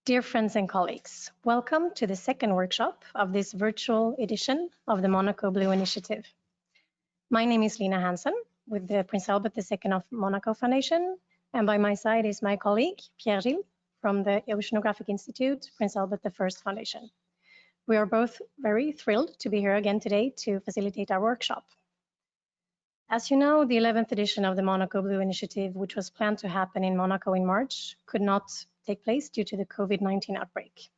Dear friends and colleagues, welcome to the second workshop of this virtual edition of the Monaco Blue Initiative. My name is Lina Hansen with the Prince Albert II of Monaco Foundation, and by my side is my colleague Pierre Gilles from the Oceanographic Institute, Prince Albert I Foundation. We are both very thrilled to be here again today to facilitate our workshop. As you know, the 11th edition of the Monaco Blue Initiative, which was planned to happen in Monaco in March, could not take place due to the COVID-19 outbreak.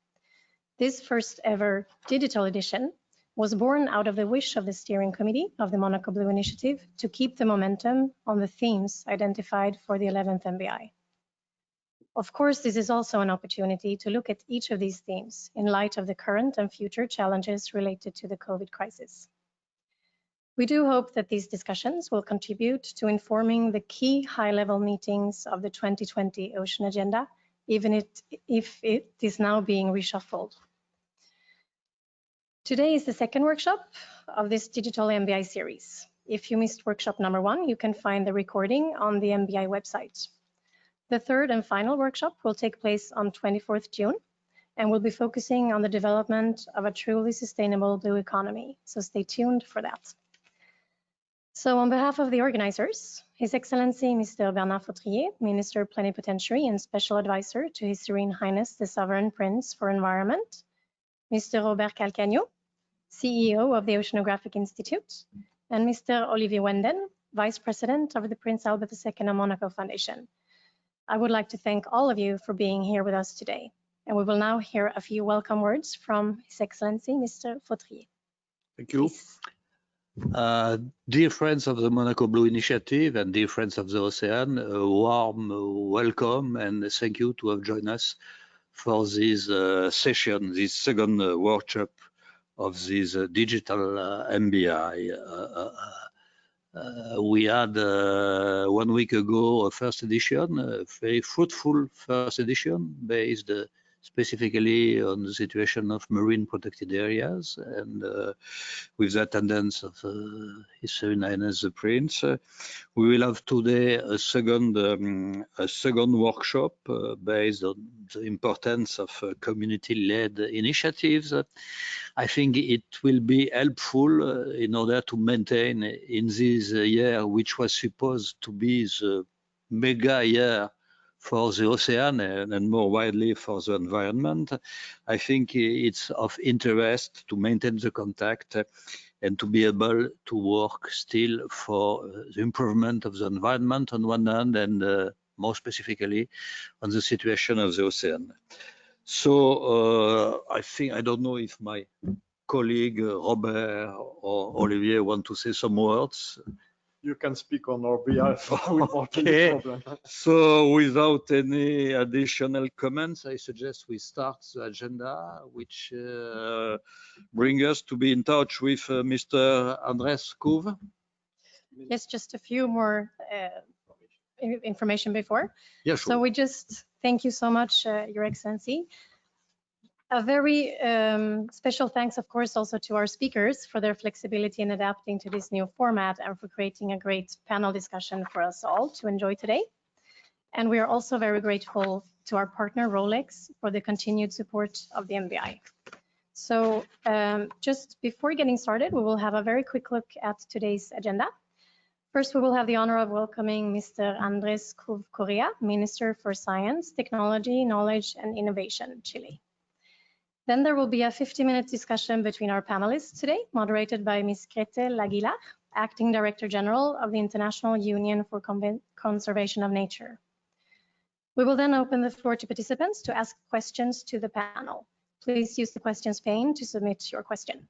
This first ever digital edition was born out of the wish of the steering committee of the Monaco Blue Initiative to keep the momentum on the themes identified for the 11th MBI. Of course, this is also an opportunity to look at each of these themes in light of the current and future challenges related to the COVID crisis. We do hope that these discussions will contribute to informing the key high-level meetings of the 2020 Ocean Agenda, even if it is now being reshuffled. Today is the second workshop of this digital MBI series. If you missed workshop number 1, you can find the recording on the MBI website. The third and final workshop will take place on 24th June and will be focusing on the development of a truly sustainable blue economy, so stay tuned for that. So on behalf of the organizers, His Excellency Mr. Bernard Fautrier, Minister Plenipotentiary and Special Advisor to His Serene Highness the Sovereign Prince for Environment, Mr. Robert Calcagno, CEO of the Oceanographic Institute, and Mr. Olivier Wenden, Vice President of the Prince Albert II of Monaco Foundation. I would like to thank all of you for being here with us today. And we will now hear a few welcome words from His Excellency Mr. Fautrier. Thank you. Dear friends of the Monaco Blue Initiative and dear friends of the ocean, a warm welcome and thank you to have joined us for this session, this second workshop of this digital MBI. We had 1 week ago a first edition, a very fruitful first edition based specifically on the situation of marine protected areas and with the attendance of His Serene Highness the Prince. We will have today a second workshop based on the importance of community-led initiatives. I think it will be helpful in order to maintain in this year, which was supposed to be the mega year for the ocean and more widely for the environment. I think it's of interest to maintain the contact and to be able to work still for the improvement of the environment on one hand and more specifically on the situation of the ocean. So I don't know if my colleague Robert or Olivier want to say some words. You can speak on our behalf without Okay. any problem. So without any additional comments, I suggest we start the agenda, which brings us to be in touch with Mr. Andres Couve. Yes, just a few more information before. Yes, sure. So we just thank you so much, Your Excellency. A very special thanks, of course, also to our speakers for their flexibility in adapting to this new format and for creating a great panel discussion for us all to enjoy today. And we are also very grateful to our partner Rolex for the continued support of the MBI. So just before getting started, we will have a very quick look at today's agenda. First, we will have the honor of welcoming Mr. Andres Couve Correa, Minister for Science, Technology, Knowledge and Innovation, Chile. Then there will be a 50-minute discussion between our panelists today, moderated by Ms. Gretel Aguilar, Acting Director General of the International Union for Conservation of Nature. We will then open the floor to participants to ask questions to the panel. Please use the questions pane to submit your question.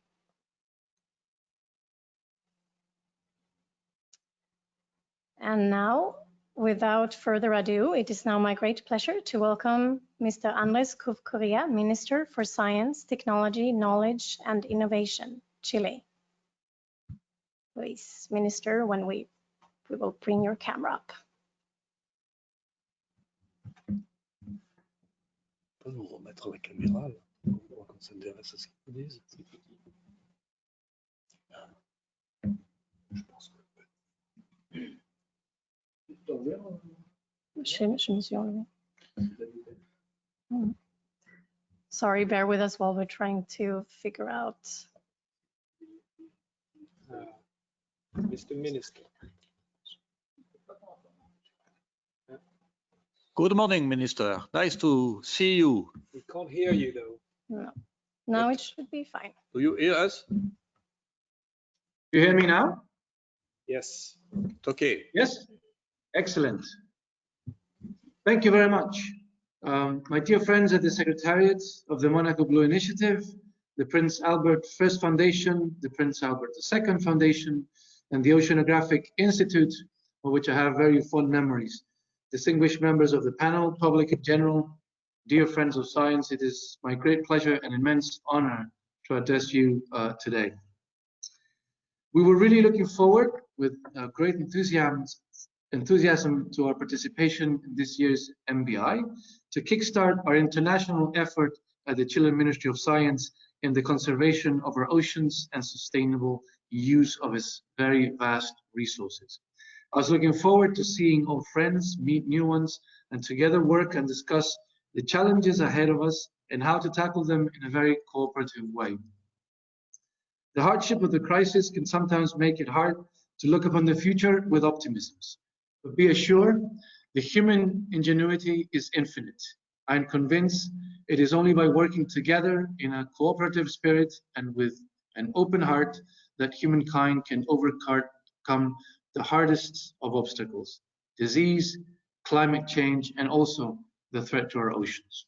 And now, without further ado, it is now my great pleasure to welcome Mr. Andres Couve Correa, Minister for Science, Technology, Knowledge and Innovation, Chile. Please, Minister, when we will bring your camera up. On peut nous remettre la caméra, là, pour qu'on s'intéresse à ce qu'ils disent. Je pense que... Je me suis enlevé. Sorry, bear with us while we're trying to figure out. Mr. Minister. Good morning, Minister. Nice to see you. We can't hear you though. No. Now it should be fine. Do you hear us? You hear me now? Yes. Okay. Yes? Excellent. Thank you very much. My dear friends at the Secretariat of the Monaco Blue Initiative, the Prince Albert I Foundation, the Prince Albert II Foundation, and the Oceanographic Institute, of which I have very fond memories. Distinguished members of the panel, public in general, dear friends of science, it is my great pleasure and immense honor to address you today. We were really looking forward with great enthusiasm to our participation in this year's MBI to kickstart our international effort at the Chilean Ministry of Science in the conservation of our oceans and sustainable use of its very vast resources. I was looking forward to seeing old friends, meet new ones, and together work and discuss the challenges ahead of us and how to tackle them in a very cooperative way. The hardship of the crisis can sometimes make it hard to look upon the future with optimisms. But be assured, the human ingenuity is infinite. I am convinced it is only by working together in a cooperative spirit and with an open heart that humankind can overcome the hardest of obstacles: disease, climate change, and also the threat to our oceans.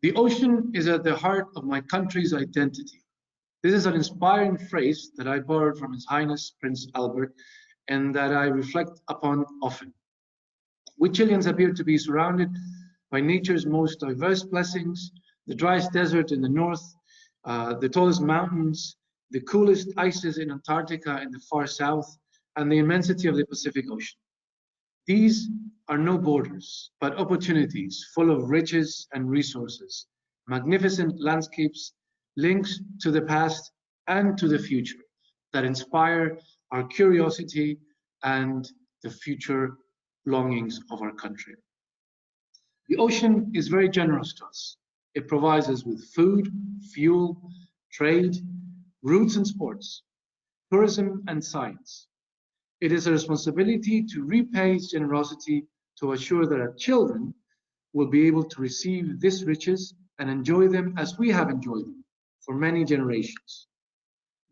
The ocean is at the heart of my country's identity. This is an inspiring phrase that I borrowed from His Highness Prince Albert and that I reflect upon often. We Chileans appear to be surrounded by nature's most diverse blessings: the driest desert in the north, the tallest mountains, the coolest ices in Antarctica in the far south, and the immensity of the Pacific Ocean. These are no borders, but opportunities full of riches and resources, magnificent landscapes, links to the past and to the future that inspire our curiosity and the future longings of our country. The ocean is very generous to us. It provides us with food, fuel, trade, routes and sports, tourism and science. It is a responsibility to repay its generosity to assure that our children will be able to receive these riches and enjoy them as we have enjoyed them for many generations.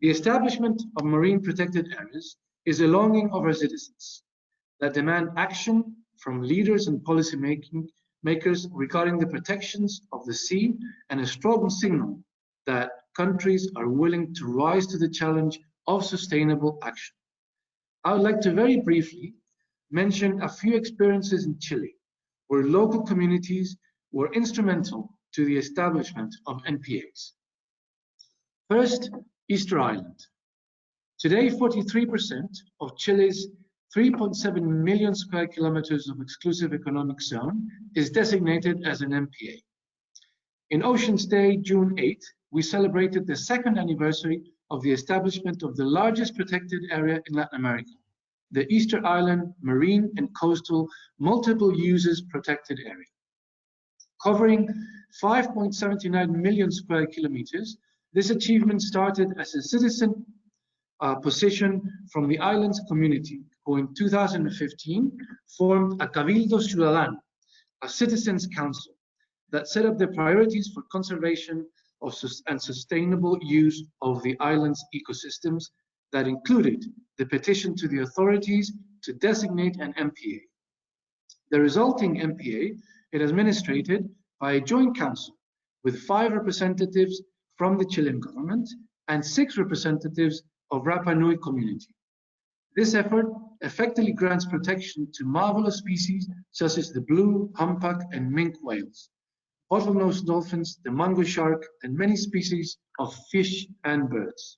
The establishment of marine protected areas is a longing of our citizens that demand action from leaders and policy makers regarding the protections of the sea, and a strong signal that countries are willing to rise to the challenge of sustainable action. I would like to very briefly mention a few experiences in Chile where local communities were instrumental to the establishment of NPAs. First, Easter Island. Today, 43% of Chile's 3.7 million square kilometers of exclusive economic zone is designated as an NPA. In Oceans Day, June 8, we celebrated the second anniversary of the establishment of the largest protected area in Latin America, the Easter Island Marine and Coastal Multiple Uses Protected Area. Covering 5.79 million square kilometers, this achievement started as a citizen position from the island's community, who in 2015 formed a Cabildo Ciudadano, a citizens' council, that set up the priorities for conservation and sustainable use of the island's ecosystems, that included the petition to the authorities to designate an MPA. The resulting MPA is administered by a joint council with 5 representatives from the Chilean government and 6 representatives of Rapa Nui community. This effort effectively grants protection to marvelous species such as the blue, humpback, and minke whales, bottlenose dolphins, the mango shark, and many species of fish and birds.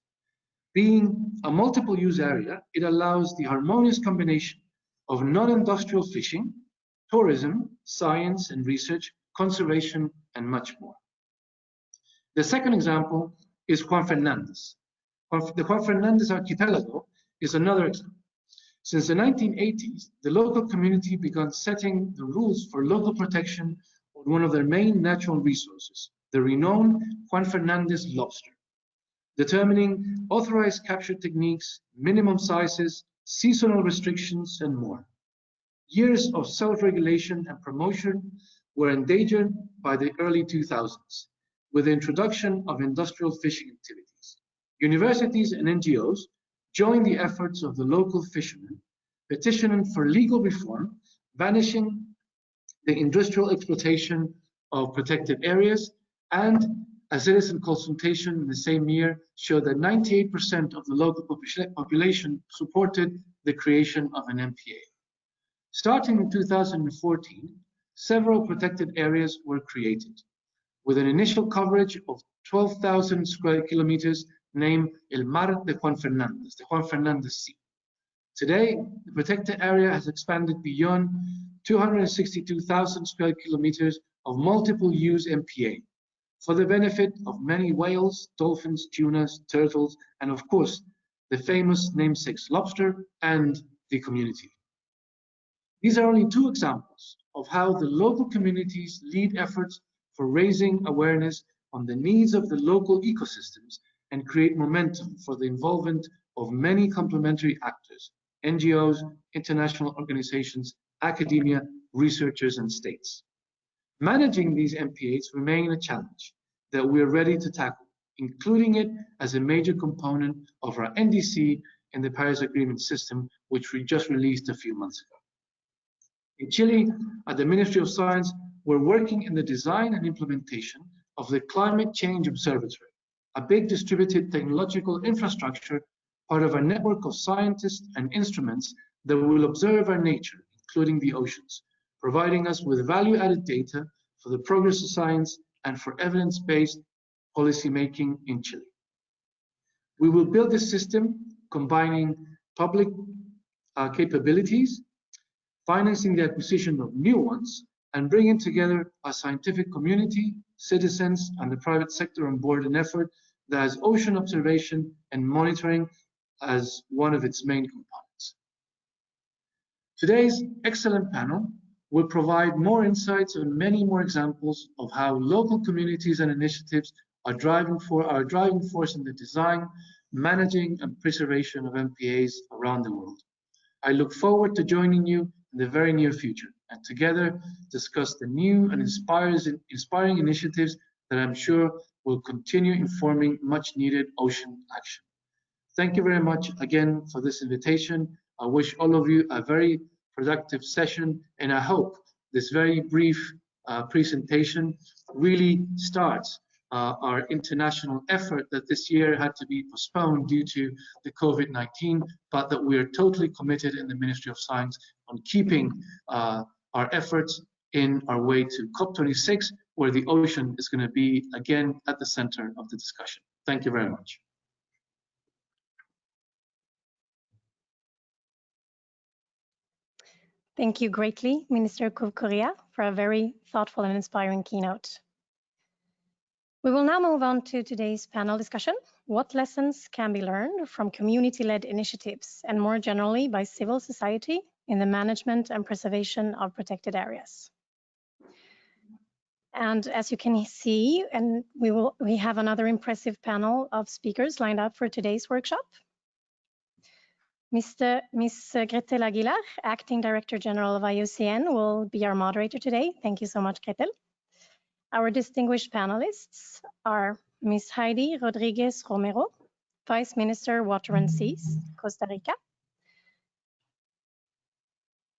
Being a multiple use area, it allows the harmonious combination of non-industrial fishing, tourism, science and research, conservation, and much more. The second example is Juan Fernandez. The Juan Fernandez archipelago is another example. Since the 1980s, the local community began setting the rules for local protection on one of their main natural resources, the renowned Juan Fernandez lobster, determining authorized capture techniques, minimum sizes, seasonal restrictions, and more. Years of self-regulation and promotion were endangered by the early 2000s with the introduction of industrial fishing activities. Universities and NGOs joined the efforts of the local fishermen, petitioning for legal reform, banishing the industrial exploitation of protected areas, and a citizen consultation in the same year showed that 98% of the local population supported the creation of an MPA. Starting in 2014, several protected areas were created, with an initial coverage of 12,000 square kilometers named El Mar de Juan Fernandez, the Juan Fernandez Sea. Today, the protected area has expanded beyond 262,000 square kilometers of multiple-use MPA for the benefit of many whales, dolphins, tunas, turtles, and of course, the famous namesake lobster and the community. These are only two examples of how the local communities lead efforts for raising awareness on the needs of the local ecosystems and create momentum for the involvement of many complementary actors, NGOs, international organizations, academia, researchers, and states. Managing these MPAs remain a challenge that we are ready to tackle, including it as a major component of our NDC in the Paris Agreement system, which we just released a few months ago. In Chile, at the Ministry of Science, we're working in the design and implementation of the Climate Change Observatory, a big distributed technological infrastructure, part of a network of scientists and instruments that will observe our nature, including the oceans, providing us with value-added data for the progress of science and for evidence-based policymaking in Chile. We will build this system combining public capabilities, financing the acquisition of new ones, and bringing together a scientific community, citizens, and the private sector on board an effort that has ocean observation and monitoring as one of its main components. Today's excellent panel will provide more insights and many more examples of how local communities and initiatives are driving force in the design, managing, and preservation of MPAs around the world. I look forward to joining you in the very near future and together discuss the new and inspiring initiatives that I'm sure will continue informing much needed ocean action. Thank you very much again for this invitation. I wish all of you a very productive session, and I hope this very brief presentation really starts our international effort that this year had to be postponed due to the COVID-19, but that we are totally committed in the Ministry of Science on keeping our efforts in our way to COP26, where the ocean is going to be again at the center of the discussion. Thank you very much. Thank you greatly, Minister Correa, for a very thoughtful and inspiring keynote. We will now move on to today's panel discussion. What lessons can be learned from community-led initiatives and more generally by civil society in the management and preservation of protected areas? And as you can see, and we have another impressive panel of speakers lined up for today's workshop. Miss Gretel Aguilar, Acting Director General of IUCN, will be our moderator today. Thank you so much, Gretel. Our distinguished panelists are Ms. Heidi Rodriguez Romero, Vice Minister, Water and Seas, Costa Rica.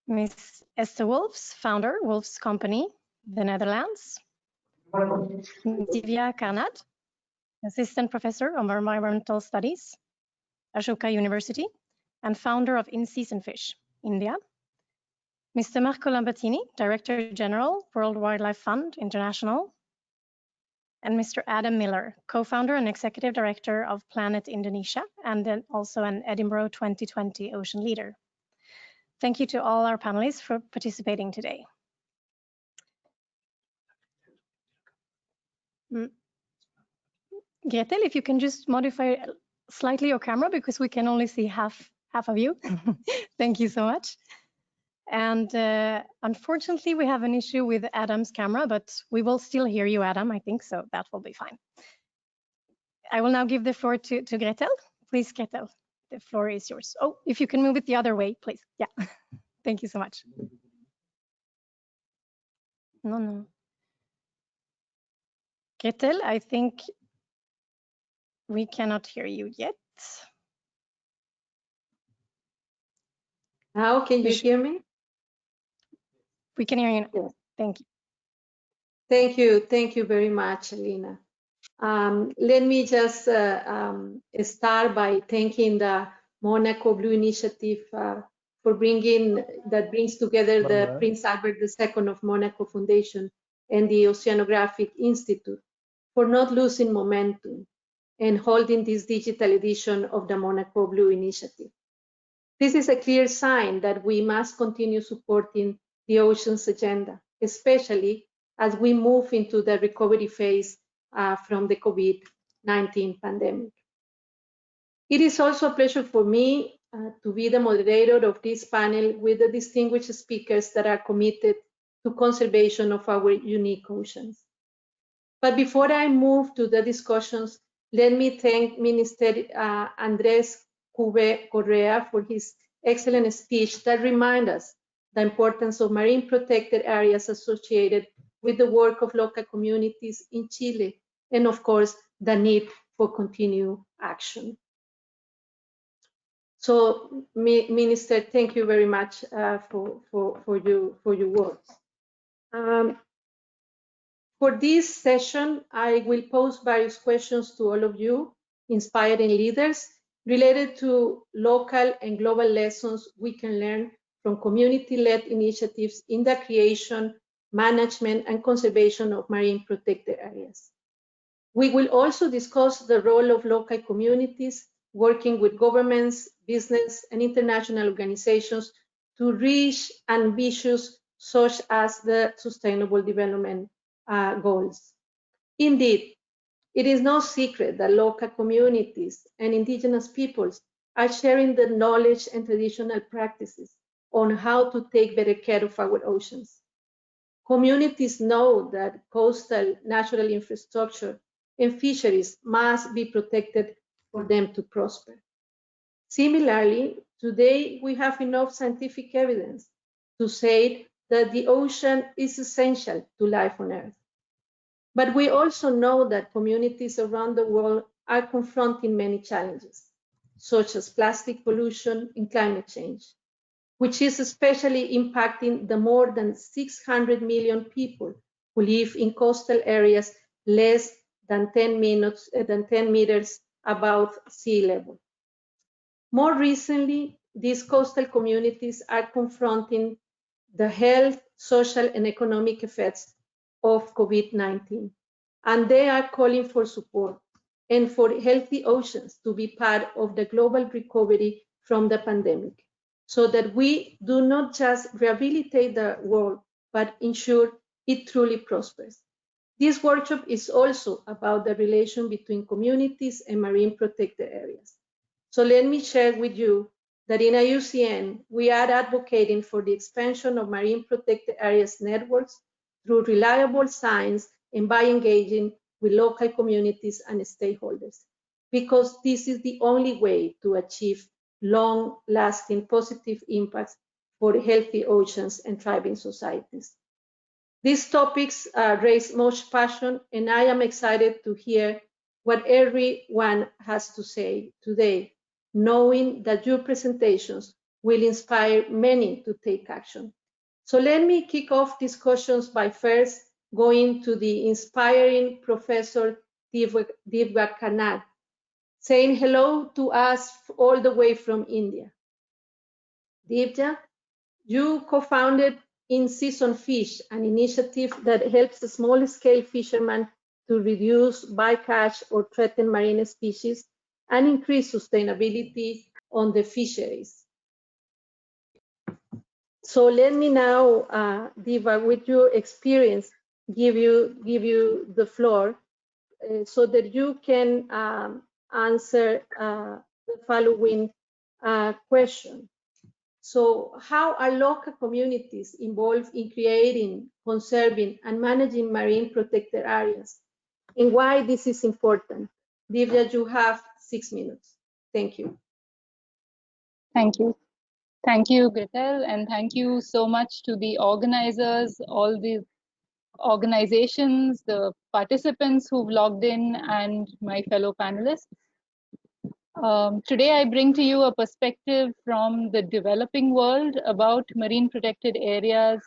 Ms. Esther Wolfs, Founder, Wolfs Company, the Netherlands. Divya Karnad, Assistant Professor of Environmental Studies, Ashoka University, and founder of In Season Fish, India. Mr. Marco Lambertini, Director General, World Wildlife Fund International. And Mr. Adam Miller, co-founder and executive director of Planet Indonesia, and then also an Edinburgh 2020 Ocean Leader. Thank you to all our panelists for participating today. Gretel, if you can just modify slightly your camera because we can only see half of you. Thank you so much. And unfortunately, we have an issue with Adam's camera, but we will still hear you, Adam, I think, so that will be fine. I will now give the floor to Gretel. Please, Gretel, the floor is yours. Oh, if you can move it the other way, please. Yeah, thank you so much. No. Gretel, I think we cannot hear you yet. Now, can you hear me? We can hear you now. Yes. Thank you. Thank you very much, Alina. Let me just start by thanking the Monaco Blue Initiative for brings together the Prince Albert II of Monaco Foundation and the Oceanographic Institute for not losing momentum and holding this digital edition of the Monaco Blue Initiative. This is a clear sign that we must continue supporting the oceans agenda, especially as we move into the recovery phase from the COVID-19 pandemic. It is also a pleasure for me to be the moderator of this panel with the distinguished speakers that are committed to conservation of our unique oceans. But before I move to the discussions, let me thank Minister Andrés Cube Correa for his excellent speech that reminds us the importance of marine protected areas associated with the work of local communities in Chile, and of course, the need for continued action. So, Minister, thank you very much for your words. For this session, I will pose various questions to all of you, inspiring leaders, related to local and global lessons we can learn from community-led initiatives in the creation, management, and conservation of marine protected areas. We will also discuss the role of local communities working with governments, business, and international organizations to reach ambitious such as the Sustainable Development goals. Indeed, it is no secret that local communities and indigenous peoples are sharing the knowledge and traditional practices on how to take better care of our oceans. Communities know that coastal natural infrastructure and fisheries must be protected for them to prosper. Similarly, today we have enough scientific evidence to say that the ocean is essential to life on Earth. But we also know that communities around the world are confronting many challenges, such as plastic pollution and climate change, which is especially impacting the more than 600 million people who live in coastal areas less than 10 meters above sea level. More recently, these coastal communities are confronting the health, social, and economic effects of COVID-19, and they are calling for support and for healthy oceans to be part of the global recovery from the pandemic, so that we do not just rehabilitate the world, but ensure it truly prospers. This workshop is also about the relation between communities and marine protected areas. So let me share with you that in IUCN, we are advocating for the expansion of marine protected areas networks through reliable science and by engaging with local communities and stakeholders, because this is the only way to achieve long-lasting positive impacts for healthy oceans and thriving societies. These topics raise much passion, and I am excited to hear what everyone has to say today, knowing that your presentations will inspire many to take action. So let me kick off discussions by first going to the inspiring Professor Divya Kanad, saying hello to us all the way from India. Divya, you co-founded In Season Fish, an initiative that helps small-scale fishermen to reduce bycatch or threatened marine species and increase sustainability on the fisheries. So let me now, Diva, with your experience, give you the floor so that you can answer the following question. So how are local communities involved in creating, conserving, and managing marine protected areas? And why this is important? Divya, you have 6 minutes. Thank you. Thank you. Thank you, Gretel, and thank you so much to the organizers, all the organizations, the participants who've logged in, and my fellow panelists. Today I bring to you a perspective from the developing world about marine protected areas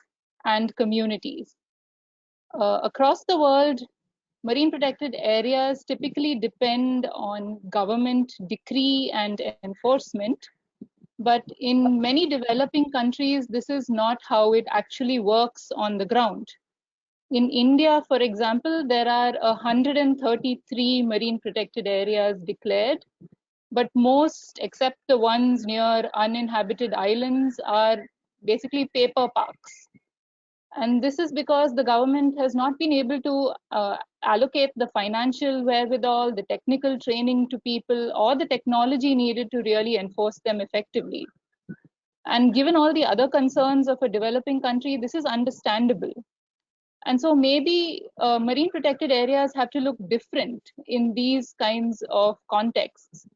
and communities. Across the world, marine protected areas typically depend on government decree and enforcement, but in many developing countries, this is not how it actually works on the ground. In India, for example, there are 133 marine protected areas declared, but most, except the ones near uninhabited islands, are basically paper parks. And this is because the government has not been able to allocate the financial wherewithal, the technical training to people, or the technology needed to really enforce them effectively. And given all the other concerns of a developing country, this is understandable. And so maybe marine protected areas have to look different in these kinds of contexts.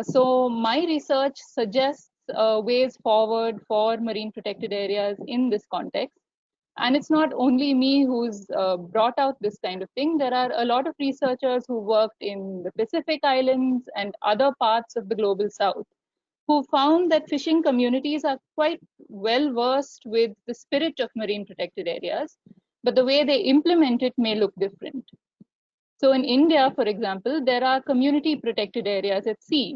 So my research suggests ways forward for marine protected areas in this context. And it's not only me who's brought out this kind of thing. There are a lot of researchers who worked in the Pacific Islands and other parts of the global south, who found that fishing communities are quite well versed with the spirit of marine protected areas, but the way they implement it may look different. So in India, for example, there are community protected areas at sea.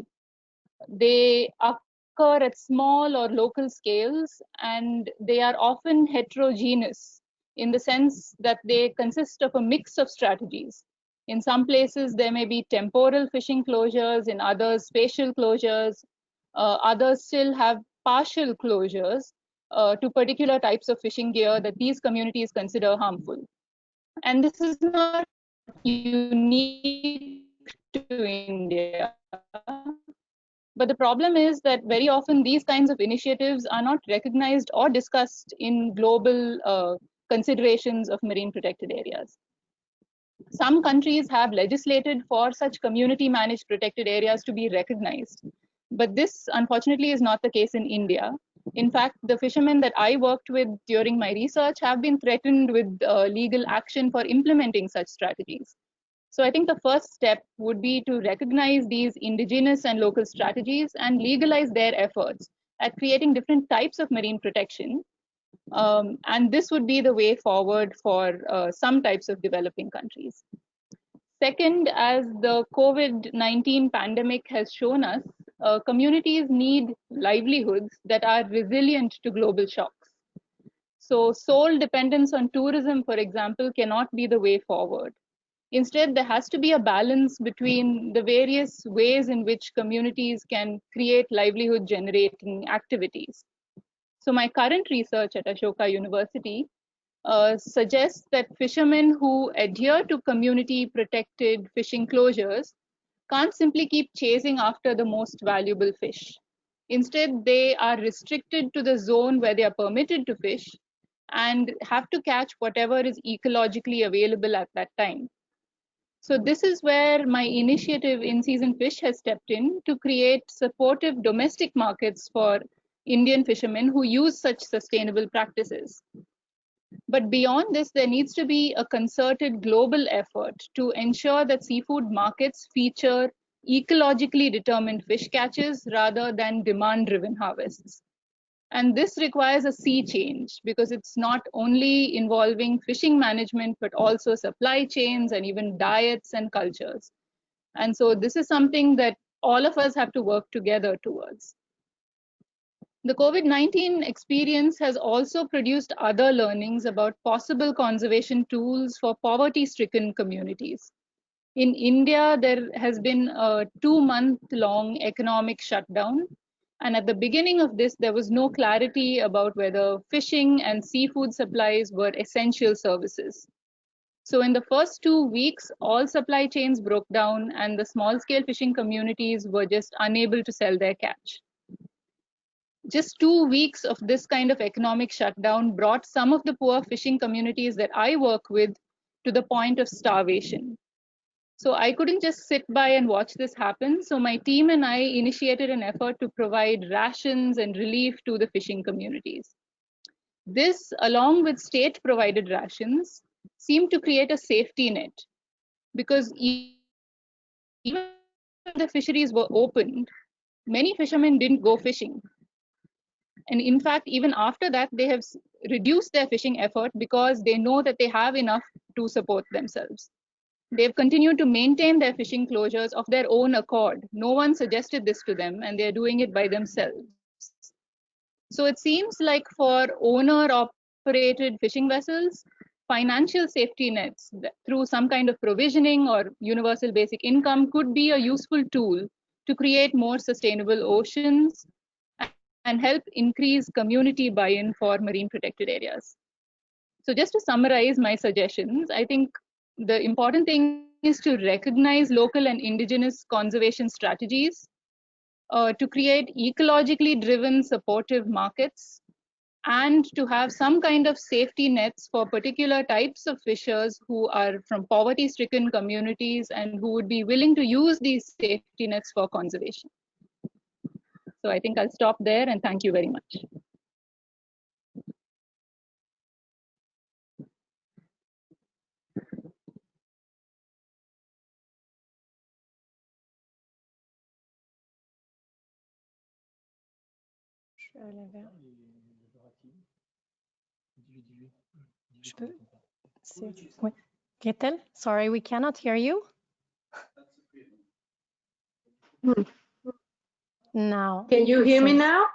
They occur at small or local scales, and they are often heterogeneous in the sense that they consist of a mix of strategies. In some places, there may be temporal fishing closures, in others, spatial closures. Others still have partial closures to particular types of fishing gear that these communities consider harmful. And this is not unique to India. But the problem is that very often these kinds of initiatives are not recognized or discussed in global considerations of marine protected areas. Some countries have legislated for such community managed protected areas to be recognized. But this, unfortunately, is not the case in India. In fact, the fishermen that I worked with during my research have been threatened with legal action for implementing such strategies. So I think the first step would be to recognize these indigenous and local strategies and legalize their efforts at creating different types of marine protection. And this would be the way forward for some types of developing countries. Second, as the COVID-19 pandemic has shown us, communities need livelihoods that are resilient to global shocks. So sole dependence on tourism, for example, cannot be the way forward. Instead, there has to be a balance between the various ways in which communities can create livelihood generating activities. So my current research at Ashoka University suggests that fishermen who adhere to community protected fishing closures can't simply keep chasing after the most valuable fish. Instead, they are restricted to the zone where they are permitted to fish and have to catch whatever is ecologically available at that time. So this is where my initiative In Season Fish has stepped in to create supportive domestic markets for Indian fishermen who use such sustainable practices. But beyond this, there needs to be a concerted global effort to ensure that seafood markets feature ecologically determined fish catches rather than demand-driven harvests. And this requires a sea change because it's not only involving fishing management, but also supply chains and even diets and cultures. And so this is something that all of us have to work together towards. The COVID-19 experience has also produced other learnings about possible conservation tools for poverty-stricken communities. In India, there has been a 2-month-long economic shutdown. And at the beginning of this, there was no clarity about whether fishing and seafood supplies were essential services. So in the first 2 weeks, all supply chains broke down and the small-scale fishing communities were just unable to sell their catch. just 2 weeks of this kind of economic shutdown brought some of the poor fishing communities that I work with to the point of starvation. So I couldn't just sit by and watch this happen. So my team and I initiated an effort to provide rations and relief to the fishing communities. This, along with state-provided rations, seemed to create a safety net, because even when the fisheries were opened, many fishermen didn't go fishing. And in fact, even after that, they have reduced their fishing effort because they know that they have enough to support themselves. They've continued to maintain their fishing closures of their own accord. No one suggested this to them, and they're doing it by themselves. So it seems like for owner-operated fishing vessels, financial safety nets through some kind of provisioning or universal basic income could be a useful tool to create more sustainable oceans and help increase community buy-in for marine protected areas. So just to summarize my suggestions, I think the important thing is to recognize local and indigenous conservation strategies, to create ecologically driven supportive markets, and to have some kind of safety nets for particular types of fishers who are from poverty-stricken communities and who would be willing to use these safety nets for conservation. So I think I'll stop there, and thank you very much. Gretel, sorry, we cannot hear you. Now. Can you hear me now?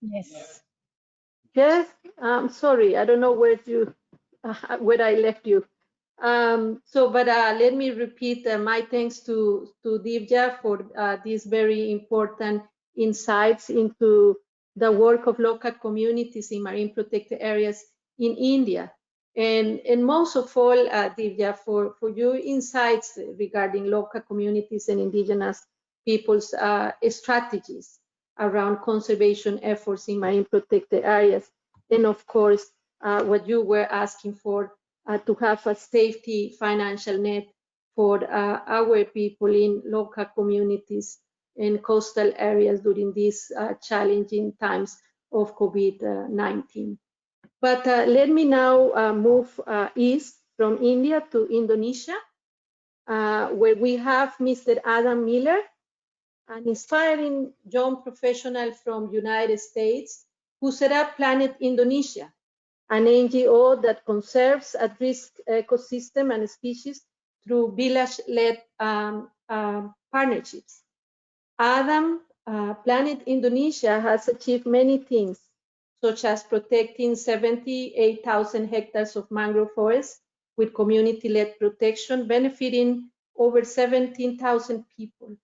Yes. Yes. Sorry, I don't know where I left you. But let me repeat my thanks to Divya for these very important insights into the work of local communities in marine protected areas in India. And most of all, Divya, for your insights regarding local communities and indigenous people's strategies around conservation efforts in marine protected areas. And of course, what you were asking for, to have a safety financial net for our people in local communities and coastal areas during these challenging times of COVID-19. But let me now move east from India to Indonesia, where we have Mr. Adam Miller, an inspiring young professional from United States who set up Planet Indonesia, an NGO that conserves at-risk ecosystem and species through village-led partnerships. Adam, Planet Indonesia has achieved many things, such as protecting 78,000 hectares of mangrove forests with community-led protection, benefiting over 17,000 people.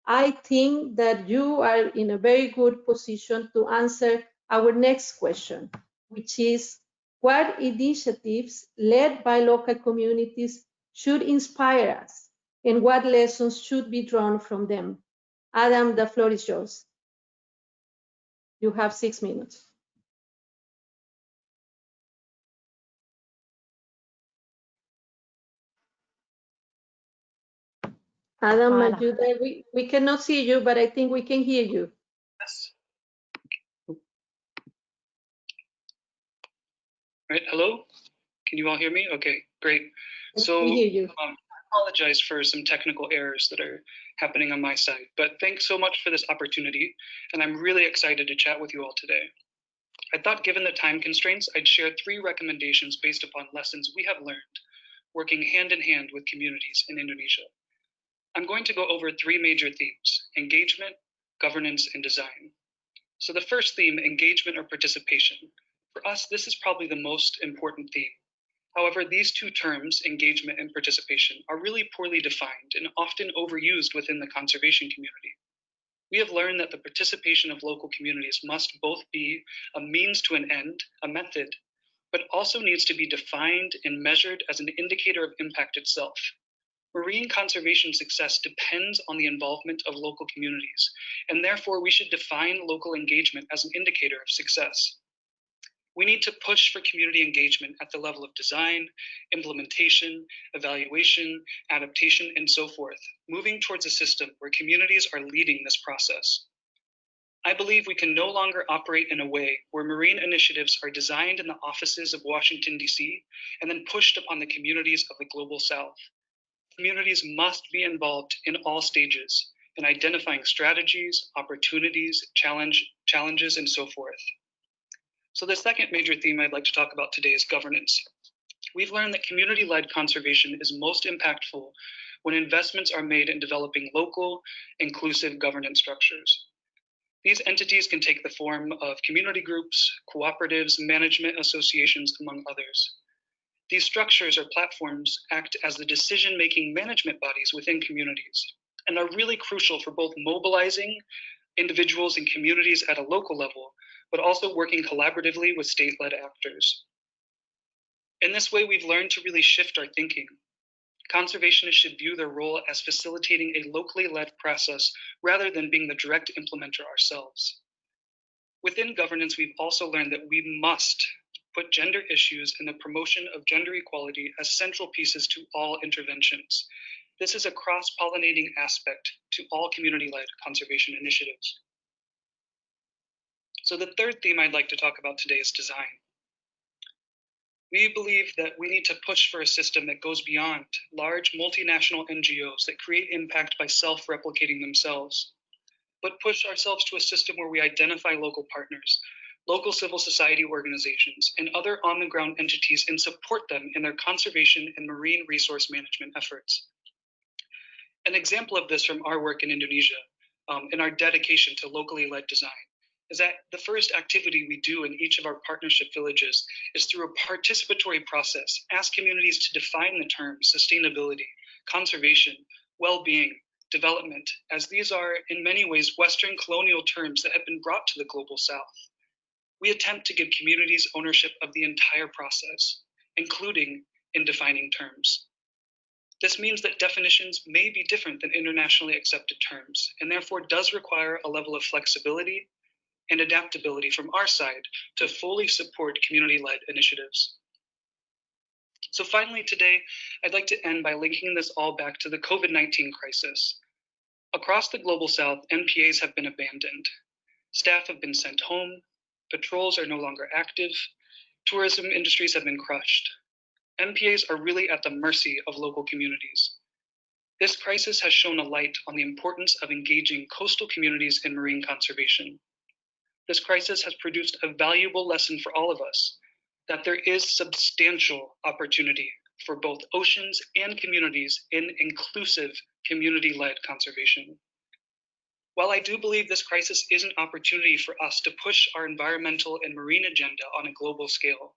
I think that you are in a very good position to answer our next question, which is, what initiatives led by local communities should inspire us, and what lessons should be drawn from them? Adam, the floor is yours. You have 6 minutes. Adam, are you there? We cannot see you, but I think we can hear you. Yes. Right, hello? Can you all hear me? Okay, great. So we hear you. I apologize for some technical errors that are happening on my side, but thanks so much for this opportunity, and I'm really excited to chat with you all today. I thought given the time constraints, I'd share 3 recommendations based upon lessons we have learned working hand in hand with communities in Indonesia. I'm going to go over 3 major themes: engagement, governance, and design. So the first theme, engagement or participation. For us, this is probably the most important theme. However, these 2 terms, engagement and participation, are really poorly defined and often overused within the conservation community. We have learned that the participation of local communities must both be a means to an end, a method, but also needs to be defined and measured as an indicator of impact itself. Marine conservation success depends on the involvement of local communities, and therefore we should define local engagement as an indicator of success. We need to push for community engagement at the level of design, implementation, evaluation, adaptation, and so forth, moving towards a system where communities are leading this process. I believe we can no longer operate in a way where marine initiatives are designed in the offices of Washington, D.C., and then pushed upon the communities of the Global South. Communities must be involved in all stages in identifying strategies, opportunities, challenges, and so forth. So the second major theme I'd like to talk about today is governance. We've learned that community-led conservation is most impactful when investments are made in developing local, inclusive governance structures. These entities can take the form of community groups, cooperatives, management associations, among others. These structures or platforms act as the decision-making management bodies within communities and are really crucial for both mobilizing individuals and communities at a local level, but also working collaboratively with state-led actors. In this way, we've learned to really shift our thinking. Conservationists should view their role as facilitating a locally led process rather than being the direct implementer ourselves. Within governance, we've also learned that we must put gender issues and the promotion of gender equality as central pieces to all interventions. This is a cross-pollinating aspect to all community-led conservation initiatives. So the third theme I'd like to talk about today is design. We believe that we need to push for a system that goes beyond large multinational NGOs that create impact by self-replicating themselves, but push ourselves to a system where we identify local partners, local civil society organizations, and other on-the-ground entities and support them in their conservation and marine resource management efforts. An example of this from our work in Indonesia, in our dedication to locally led design, is that the first activity we do in each of our partnership villages is through a participatory process, ask communities to define the terms sustainability, conservation, well-being, development, as these are in many ways Western colonial terms that have been brought to the Global South. We attempt to give communities ownership of the entire process, including in defining terms. This means that definitions may be different than internationally accepted terms, and therefore does require a level of flexibility and adaptability from our side to fully support community-led initiatives. So finally today, I'd like to end by linking this all back to the COVID-19 crisis. Across the Global South, NPAs have been abandoned. Staff have been sent home, patrols are no longer active, tourism industries have been crushed. NPAs are really at the mercy of local communities. This crisis has shone a light on the importance of engaging coastal communities in marine conservation. This crisis has produced a valuable lesson for all of us, that there is substantial opportunity for both oceans and communities in inclusive community-led conservation. While I do believe this crisis is an opportunity for us to push our environmental and marine agenda on a global scale,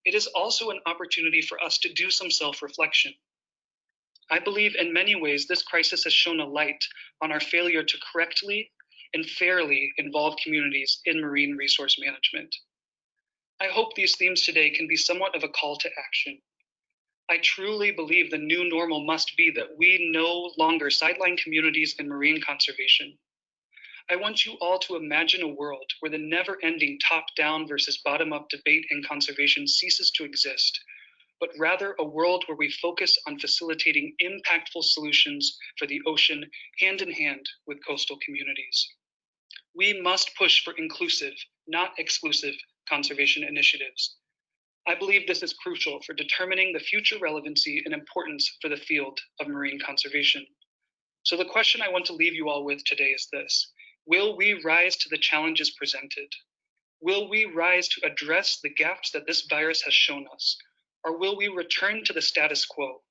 it is also an opportunity for us to do some self-reflection. I believe in many ways this crisis has shone a light on our failure to correctly and fairly involve communities in marine resource management. I hope these themes today can be somewhat of a call to action. I truly believe the new normal must be that we no longer sideline communities in marine conservation. I want you all to imagine a world where the never-ending top-down versus bottom-up debate in conservation ceases to exist, but rather a world where we focus on facilitating impactful solutions for the ocean hand in hand with coastal communities. We must push for inclusive, not exclusive, conservation initiatives. I believe this is crucial for determining the future relevancy and importance for the field of marine conservation. So the question I want to leave you all with today is this: will we rise to the challenges presented? Will we rise to address the gaps that this virus has shown us? Or will we return to the status quo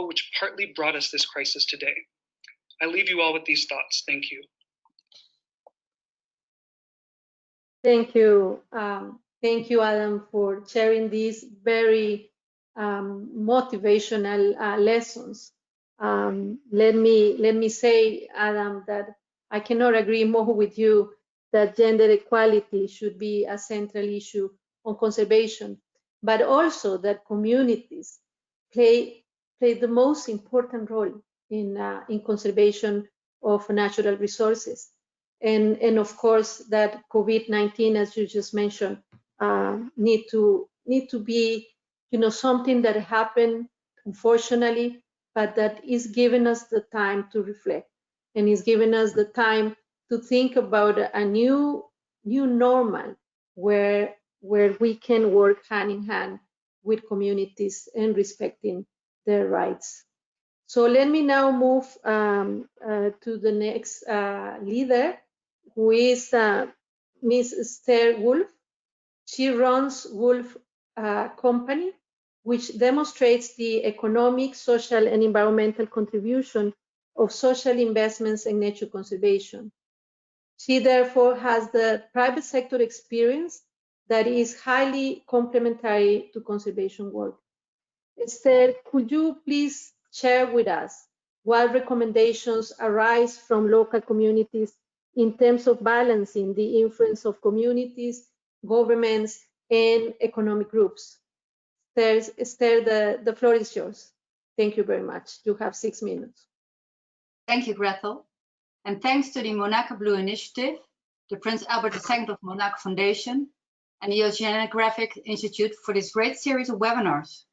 which partly brought us this crisis today? I leave you all with these thoughts. Thank you. Thank you. Thank you, Adam, for sharing these very motivational lessons. Let me say, Adam, that I cannot agree more with you that gender equality should be a central issue on conservation, but also that communities play play the most important role in conservation of natural resources. And of course, that COVID-19, as you just mentioned, need to be, something that happened, unfortunately, but that is giving us the time to reflect and is giving us the time to think about a new normal where we can work hand in hand with communities and respecting their rights. So let me now move to the next leader, who is Ms. Esther Wolf. She runs Wolf Company, which demonstrates the economic, social, and environmental contribution of social investments in nature conservation. She therefore has the private sector experience that is highly complementary to conservation work. Esther, could you please share with us what recommendations arise from local communities in terms of balancing the influence of communities, governments, and economic groups? Esther, the floor is yours. Thank you very much. You have 6 minutes. Thank you, Gretel. And thanks to the Monaco Blue Initiative, the Prince Albert II of Monaco Foundation, and the Oceanographic Institute for this great series of webinars.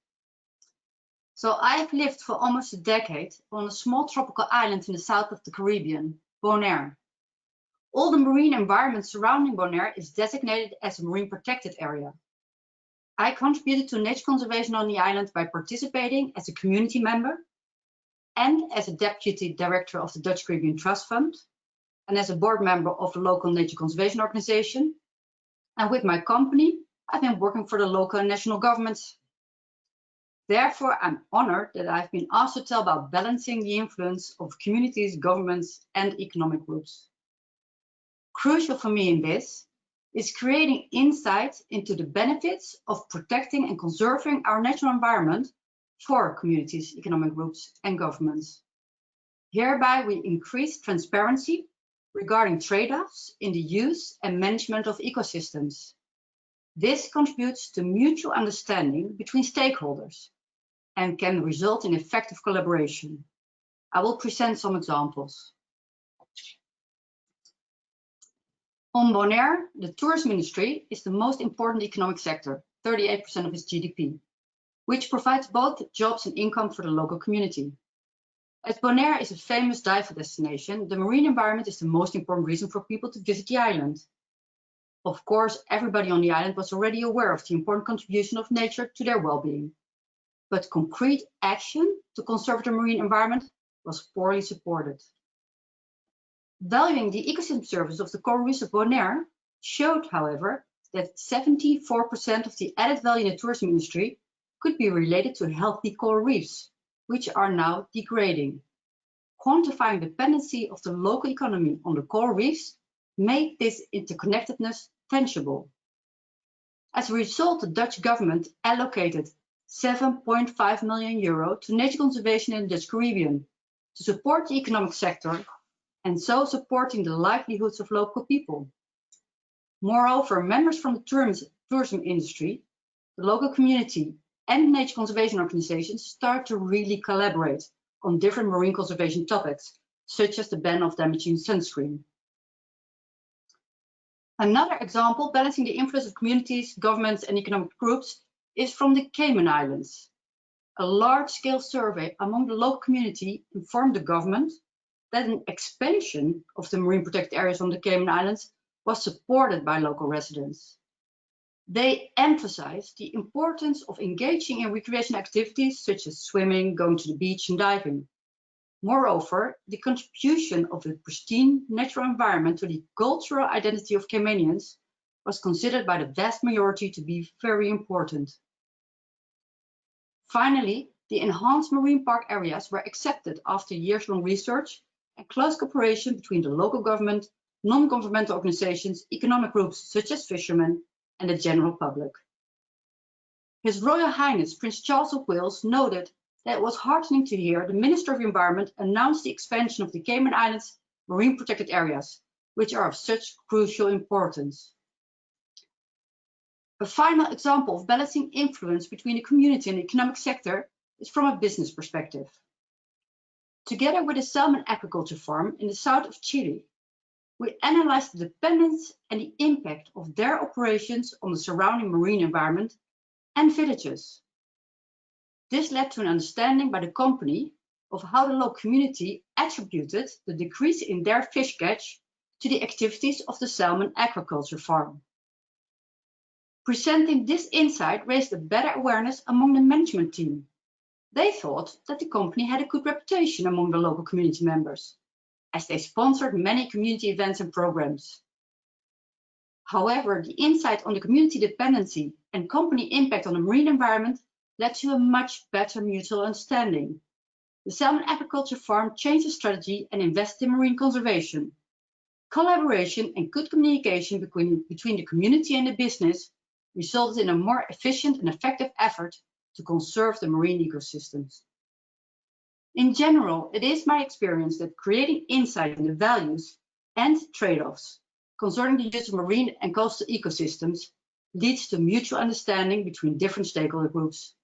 So I've lived for almost a decade on a small tropical island in the south of the Caribbean, Bonaire. All the marine environment surrounding Bonaire is designated as a marine protected area. I contributed to nature conservation on the island by participating as a community member and as a deputy director of the Dutch Caribbean Trust Fund and as a board member of a local nature conservation organization. And with my company, I've been working for the local and national governments. Therefore, I'm honored that I've been asked to tell about balancing the influence of communities, governments, and economic groups. Crucial for me in this is creating insight into the benefits of protecting and conserving our natural environment for communities, economic groups, and governments. Hereby, we increase transparency regarding trade-offs in the use and management of ecosystems. This contributes to mutual understanding between stakeholders and can result in effective collaboration. I will present some examples. On Bonaire, the tourism industry is the most important economic sector, 38% of its GDP, which provides both jobs and income for the local community. As Bonaire is a famous dive destination, the marine environment is the most important reason for people to visit the island. Of course, everybody on the island was already aware of the important contribution of nature to their well-being, but concrete action to conserve the marine environment was poorly supported. Valuing the ecosystem service of the coral reefs of Bonaire showed, however, that 74% of the added value in the tourism industry could be related to healthy coral reefs, which are now degrading. Quantifying the dependency of the local economy on the coral reefs made this interconnectedness tangible. As a result, the Dutch government allocated €7.5 million to nature conservation in the Dutch Caribbean to support the economic sector and so supporting the livelihoods of local people. Moreover, members from the tourism industry, the local community, and nature conservation organizations start to really collaborate on different marine conservation topics, such as the ban of damaging sunscreen. Another example, balancing the influence of communities, governments, and economic groups, is from the Cayman Islands. A large-scale survey among the local community informed the government that an expansion of the marine protected areas on the Cayman Islands was supported by local residents. They emphasized the importance of engaging in recreation activities such as swimming, going to the beach, and diving. Moreover, the contribution of a pristine natural environment to the cultural identity of Caymanians was considered by the vast majority to be very important. Finally, the enhanced marine park areas were accepted after years-long research and close cooperation between the local government, non-governmental organizations, economic groups such as fishermen, and the general public. His Royal Highness Prince Charles of Wales noted that it was heartening to hear the Minister of the Environment announce the expansion of the Cayman Islands marine protected areas, which are of such crucial importance. A final example of balancing influence between the community and the economic sector is from a business perspective. Together with a salmon aquaculture farm in the south of Chile, we analyzed the dependence and the impact of their operations on the surrounding marine environment and villages. This led to an understanding by the company of how the local community attributed the decrease in their fish catch to the activities of the salmon aquaculture farm. Presenting this insight raised a better awareness among the management team. They thought that the company had a good reputation among the local community members, as they sponsored many community events and programs. However, the insight on the community dependency and company impact on the marine environment led to a much better mutual understanding. The salmon aquaculture farm changed its strategy and invested in marine conservation. Collaboration and good communication between the community and the business resulted in a more efficient and effective effort to conserve the marine ecosystems. In general, it is my experience that creating insight in the values and trade-offs concerning the use of marine and coastal ecosystems leads to mutual understanding between different stakeholder groups.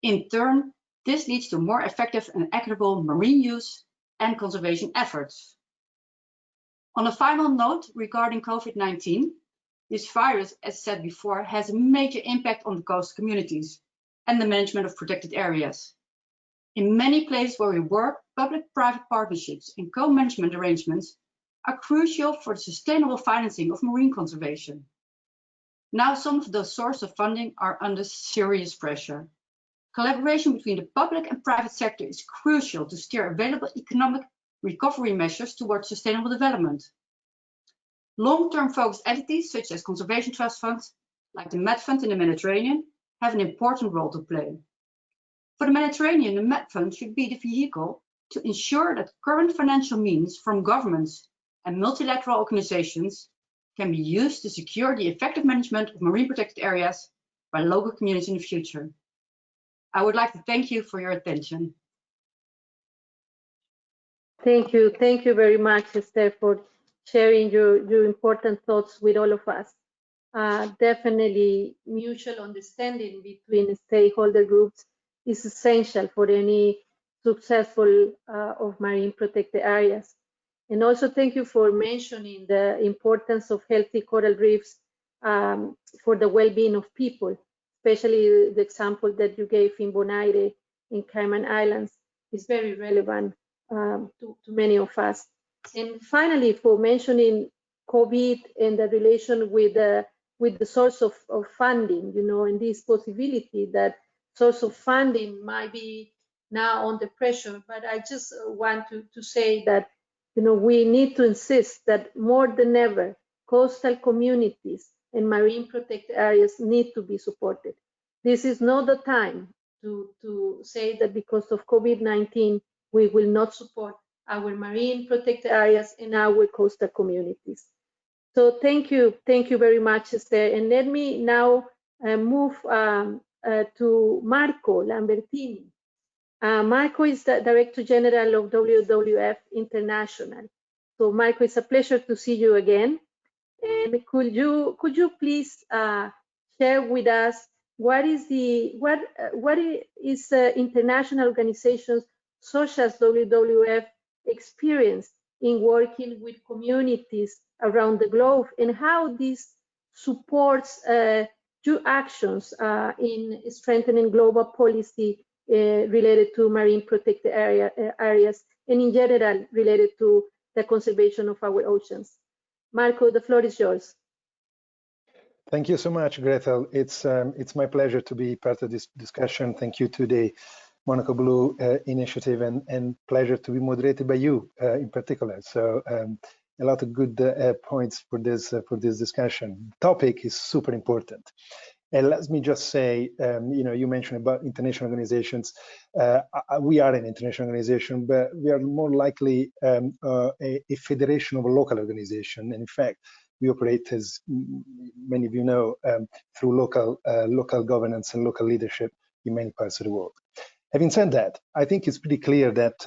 In turn, this leads to more effective and equitable marine use and conservation efforts. On a final note regarding COVID-19, this virus, as said before, has a major impact on the coastal communities and the management of protected areas. In many places where we work, public-private partnerships and co-management arrangements are crucial for the sustainable financing of marine conservation. Now, some of those sources of funding are under serious pressure. Collaboration between the public and private sector is crucial to steer available economic recovery measures towards sustainable development. Long-term focused entities such as conservation trust funds, like the Med Fund in the Mediterranean, have an important role to play. For the Mediterranean, the Med Fund should be the vehicle to ensure that current financial means from governments and multilateral organizations can be used to secure the effective management of marine protected areas by local communities in the future. I would like to thank you for your attention. Thank you very much, Esther, for sharing your important thoughts with all of us. Definitely mutual understanding between stakeholder groups is essential for any successful of marine protected areas. And also thank you for mentioning the importance of healthy coral reefs for the well-being of people, especially the example that you gave in Bonaire in Cayman Islands is very relevant to many of us. And finally, for mentioning COVID and the relation with the source of funding, and this possibility that source of funding might be now under pressure. But I just want to say that, we need to insist that more than ever, coastal communities and marine protected areas need to be supported. This is not the time to say that because of COVID-19, we will not support our marine protected areas and our coastal communities. So thank you very much, Esther. And let me now move to Marco Lambertini. Marco is the Director General of WWF International. So Marco, it's a pleasure to see you again. And could you please share with us what is international organizations such as WWF experience in working with communities around the globe, and how this supports your actions in strengthening global policy related to marine protected areas, and in general related to the conservation of our oceans. Marco, the floor is yours. Thank you so much, Gretel. It's my pleasure to be part of this discussion. Thank you to the Monaco Blue Initiative, and pleasure to be moderated by you in particular. So a lot of good points for this discussion. The topic is super important. And let me just say, you mentioned about international organizations. We are an international organization, but we are more likely a federation of a local organization. And in fact, we operate, as many of you know, through local governance and local leadership in many parts of the world. Having said that, I think it's pretty clear that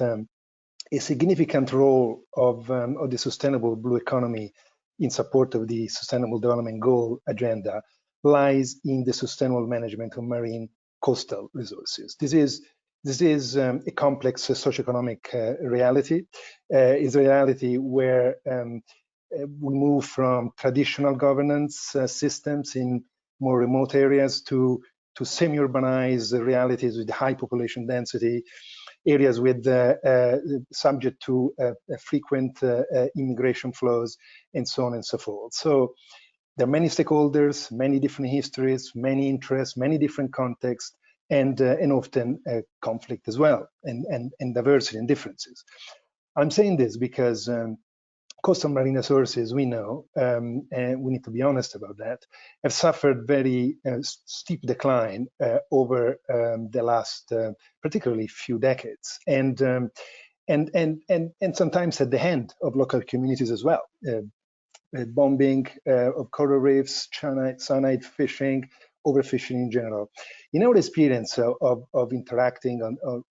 a significant role of the sustainable blue economy in support of the Sustainable Development Goal agenda lies in the sustainable management of marine coastal resources. This is This is a complex socioeconomic reality. It's a reality where we move from traditional governance systems in more remote areas to semi-urbanized realities with high population density, areas with subject to frequent immigration flows, and so on and so forth. So there are many stakeholders, many different histories, many interests, many different contexts, and often conflict as well, and diversity and differences. I'm saying this because coastal marine resources, we know, and we need to be honest about that, have suffered very steep decline over the last, particularly few decades, and sometimes at the hand of local communities as well. Bombing of coral reefs, cyanide fishing, overfishing in general. In our experience of interacting,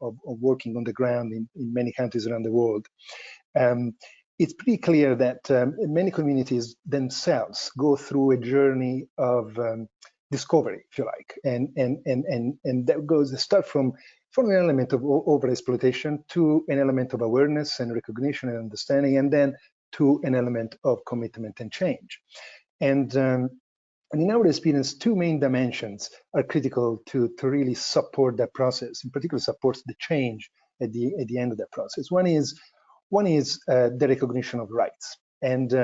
of working on the ground in many countries around the world, it's pretty clear that many communities themselves go through a journey of discovery, if you like, and that goes start from an element of over-exploitation to an element of awareness and recognition and understanding, and then to an element of commitment and change. And in our experience, two main dimensions are critical to really support that process, in particular supports the change at the end of that process. One is the recognition of rights. And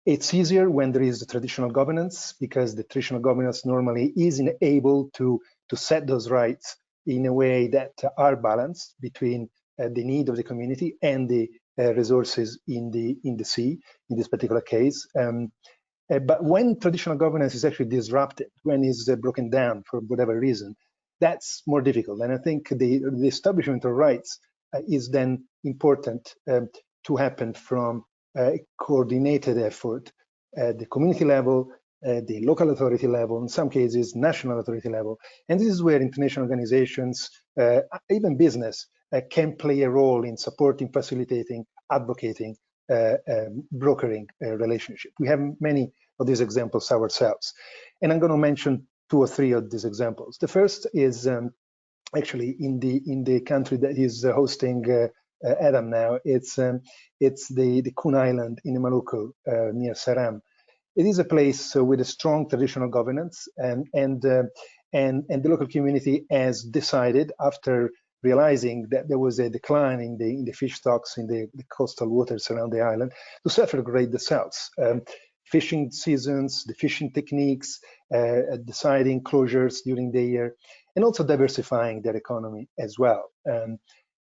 it's easier when there is the traditional governance, because the traditional governance normally isn't able to set those rights in a way that are balanced between the need of the community and the resources in the sea, in this particular case. But when traditional governance is actually disrupted, when it's broken down for whatever reason, that's more difficult. And I think the establishment of rights is then important to happen from a coordinated effort at the community level, the local authority level, in some cases, national authority level. And this is where international organizations, even business, can play a role in supporting, facilitating, advocating, brokering relationship. We have many of these examples ourselves. And I'm going to mention 2 or 3 of these examples. The first is actually in the country that is hosting Adam now. It's the Cayman Island in Monaco near Saram. It is a place with a strong traditional governance, and the local community has decided, after realizing that there was a decline in the fish stocks in the coastal waters around the island, to self-regulate themselves. Fishing seasons, the fishing techniques, deciding closures during the year, and also diversifying their economy as well.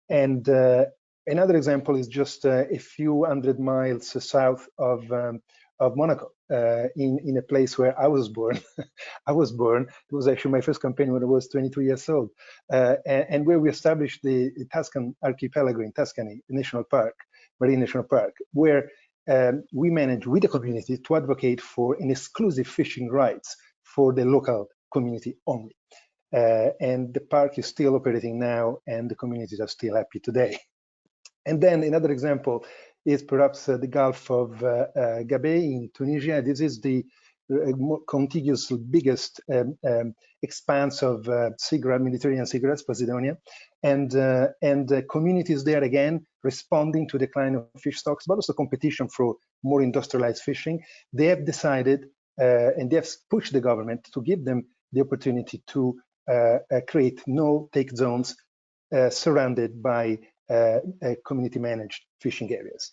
Another example is just a few hundred miles south of Monaco, in a place where I was born. I was born. It was actually my first campaign when I was 22 years old, and where we established the Tuscan archipelago in Tuscany National Park, Marine National Park, where we managed with the community to advocate for an exclusive fishing rights for the local community only. And the park is still operating now, and the communities are still happy today. And then another example is perhaps the Gulf of Gabay in Tunisia. This is the contiguous biggest expanse of Mediterranean seagrass, Posidonia, and communities there again responding to decline of fish stocks, but also competition for more industrialized fishing. They have decided and they have pushed the government to give them the opportunity to create no-take zones surrounded by community-managed fishing areas.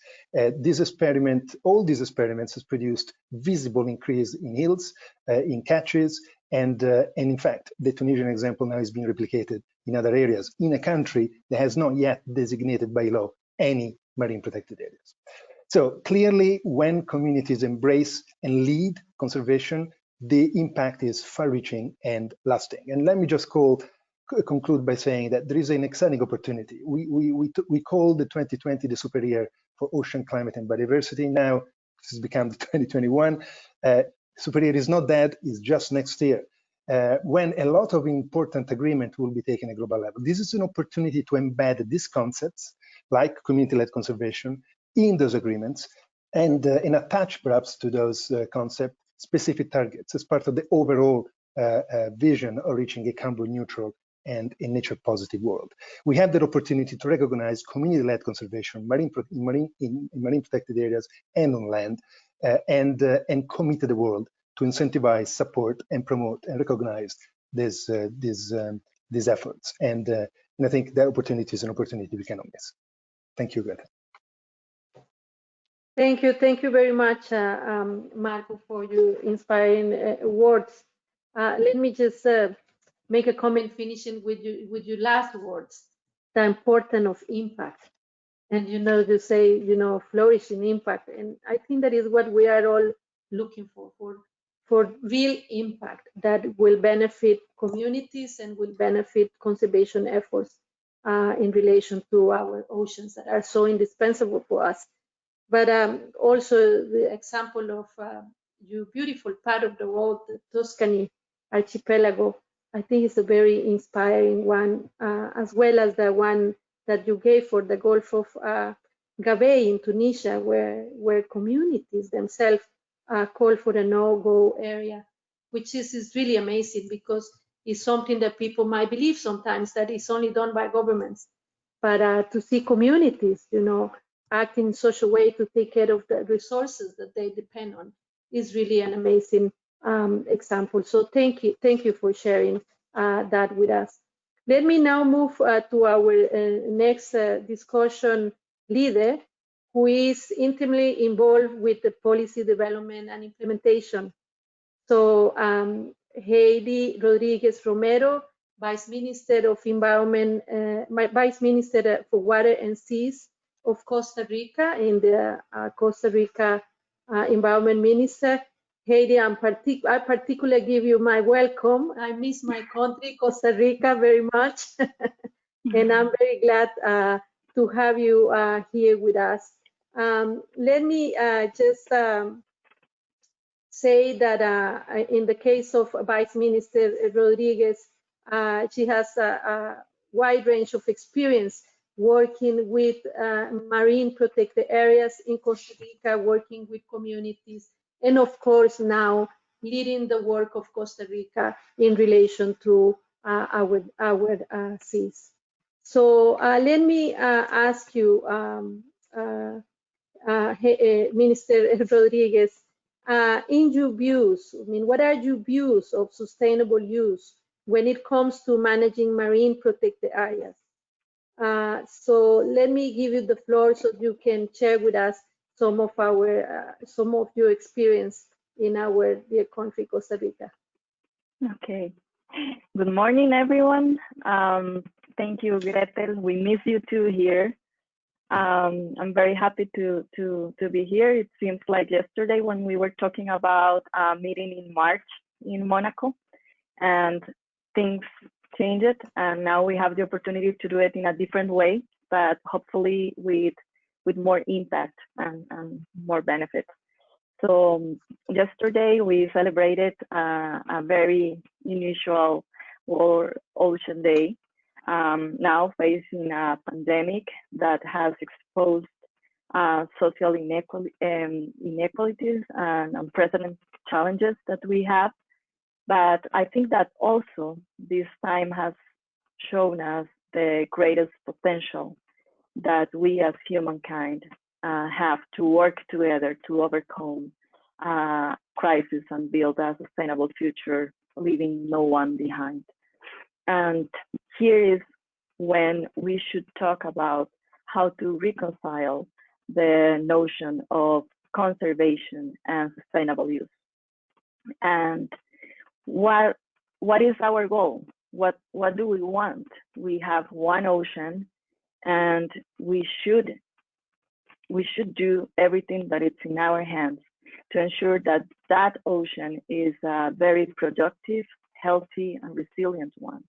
All these experiments has produced visible increase in yields, in catches, and in fact, the Tunisian example now is being replicated in other areas in a country that has not yet designated by law any marine protected areas. So clearly, when communities embrace and lead conservation, the impact is far-reaching and lasting. And let me just conclude by saying that there is an exciting opportunity. We call the 2020 the super year for ocean, climate, and biodiversity. Now this has become the 2021. Super year is not dead, it's just next year, when a lot of important agreement will be taken at global level. This is an opportunity to embed these concepts, like community-led conservation, in those agreements, and attach perhaps to those concepts specific targets as part of the overall vision of reaching a carbon neutral and a nature positive world. We have the opportunity to recognize community-led conservation, in marine protected areas and on land, and commit the world to incentivize, support, and promote and recognize these efforts. And I think that opportunity is an opportunity we cannot miss. Thank you, Greta. Thank you very much, Marco, for your inspiring words. Let me just make a comment, finishing with your last words, the importance of impact. And you say, flourishing impact. And I think that is what we are all looking for real impact that will benefit communities and will benefit conservation efforts in relation to our oceans that are so indispensable for us. But also the example of your beautiful part of the world, the Tuscany archipelago, I think is a very inspiring one, as well as the one that you gave for the Gulf of Gabay in Tunisia, where communities themselves call for a no-go area, which is really amazing because it's something that people might believe sometimes that it's only done by governments. But to see communities, act in such a way to take care of the resources that they depend on is really an amazing example. So thank you for sharing that with us. Let me now move to our next discussion leader, who is intimately involved with the policy development and implementation. So Heidi Rodriguez Romero, Vice Minister of Environment, Vice Minister for Water and Seas of Costa Rica, in the Costa Rica Environment Minister. Heidi, I particularly give you my welcome. I miss my country, Costa Rica, very much. And I'm very glad to have you here with us. Let me just say that in the case of Vice Minister Rodriguez, she has a wide range of experience working with marine protected areas in Costa Rica, working with communities, and of course now leading the work of Costa Rica in relation to our seas. So let me ask you, Minister Rodriguez, in your views, what are your views of sustainable use when it comes to managing marine protected areas? So let me give you the floor so you can share with us some of your experience in our dear country, Costa Rica. Okay. Good morning, everyone. Thank you, Gretel. We miss you too here. I'm very happy to be here. It seems like yesterday when we were talking about a meeting in March in Monaco, and things changed, and now we have the opportunity to do it in a different way, but hopefully with more impact and more benefits. So yesterday we celebrated a very unusual World Ocean Day. Now facing a pandemic that has exposed social inequalities and unprecedented challenges that we have. But I think that also this time has shown us the greatest potential that we as humankind have to work together to overcome crisis and build a sustainable future, leaving no one behind. And here is when we should talk about how to reconcile the notion of conservation and sustainable use. And what is our goal? What do we want? We have one ocean, and we should do everything that is in our hands to ensure that that ocean is a very productive, healthy, and resilient one.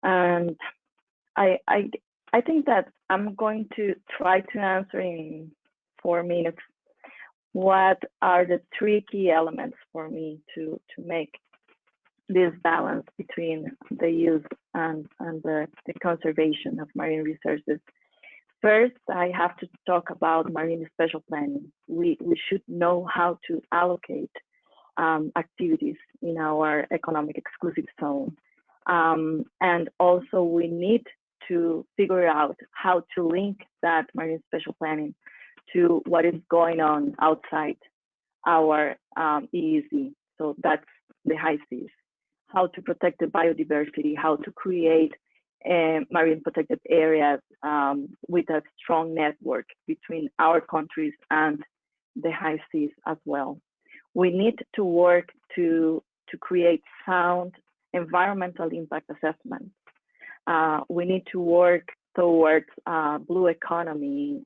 And I think that I'm going to try to answer in 4 minutes what are the 3 key elements for me to make this balance between the use and the conservation of marine resources. First, I have to talk about marine spatial planning. We should know how to allocate activities in our economic exclusive zone And also we need to figure out how to link that marine spatial planning to what is going on outside our EEZ. So that's the high seas. How to protect the biodiversity, how to create marine protected areas with a strong network between our countries and the high seas as well. We need to work to create sound environmental impact assessments. We need to work towards a blue economy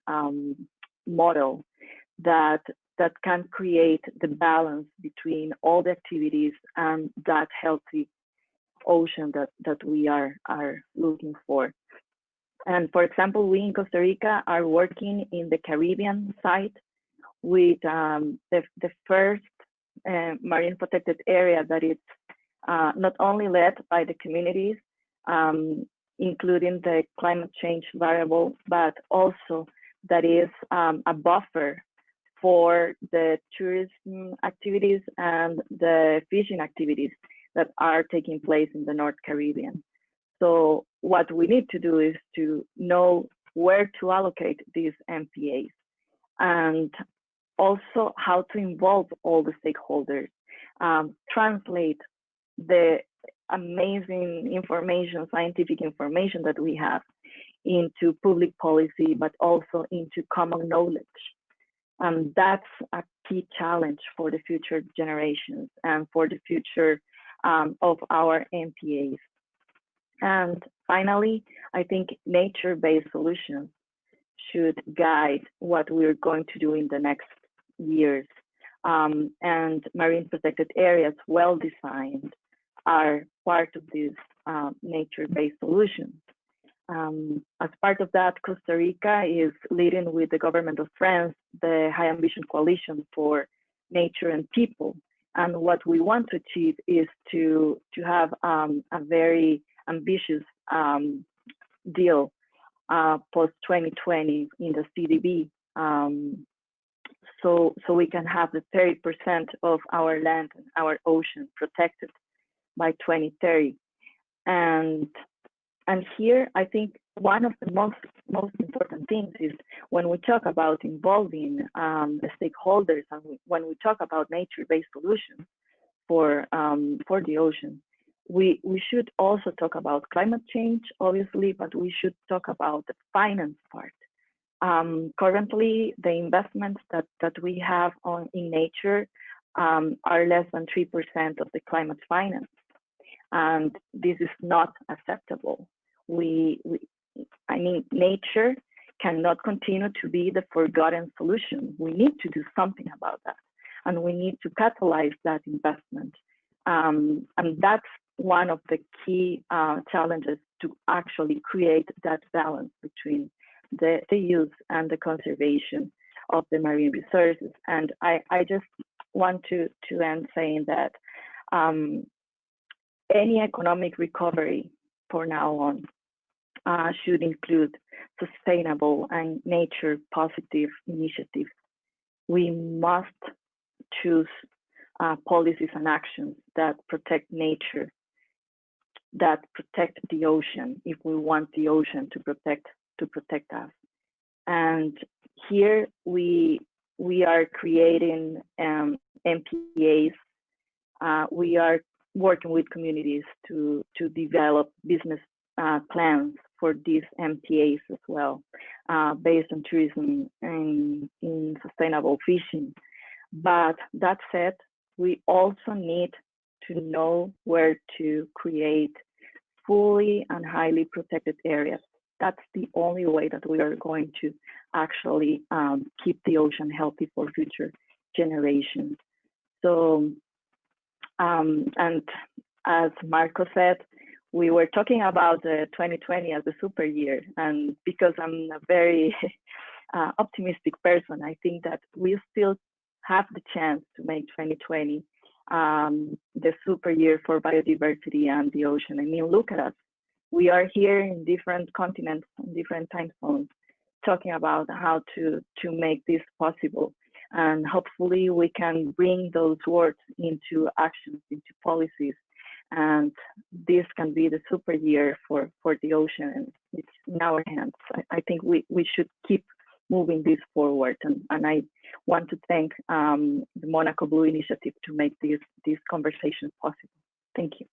model that can create the balance between all the activities and that healthy ocean that we are looking for. And for example, we in Costa Rica are working in the Caribbean side with the first marine protected area that is not only led by the communities, including the climate change variable, but also that is a buffer for the tourism activities and the fishing activities that are taking place in the North Caribbean. So what we need to do is to know where to allocate these MPAs and also how to involve all the stakeholders, translate the amazing information, scientific information that we have into public policy, but also into common knowledge. That's a key challenge for the future generations and for the future of our MPAs. And finally, I think nature-based solutions should guide what we're going to do in the next years. And marine protected areas, well designed, are part of these nature-based solutions. As part of that, Costa Rica is leading with the government of France, the High Ambition Coalition for Nature and People. And what we want to achieve is to have a very ambitious deal post-2020 in the CDB. So we can have the 30% of our land and our ocean protected by 2030. And here, I think one of the most important things is when we talk about involving the stakeholders and when we talk about nature-based solutions for the ocean, we should also talk about climate change, obviously, but we should talk about the finance part. Currently, the investments that we have in nature are less than 3% of the climate finance. And this is not acceptable. I mean, nature cannot continue to be the forgotten solution. We need to do something about that. And we need to catalyze that investment. And that's one of the key challenges to actually create that balance between the use and the conservation of the marine resources. And I just want to end saying that any economic recovery for now on should include sustainable and nature positive initiatives. We must choose policies and actions that protect nature, that protect the ocean if we want the ocean to protect us. And here we are creating MPAs. We are working with communities to develop business plans for these MPAs as well, based on tourism and in sustainable fishing. But that said, we also need to know where to create fully and highly protected areas. That's the only way that we are going to actually keep the ocean healthy for future generations. So, and as Marco said, we were talking about 2020 as a super year, and because I'm a very optimistic person, I think that we still have the chance to make 2020 the super year for biodiversity and the ocean. I mean, look at us. We are here in different continents, in different time zones, talking about how to make this possible. And hopefully we can bring those words into actions, into policies, and this can be the super year for the ocean, and it's in our hands. I think we should keep moving this forward, and I want to thank the Monaco Blue Initiative to make this conversation possible. Thank you.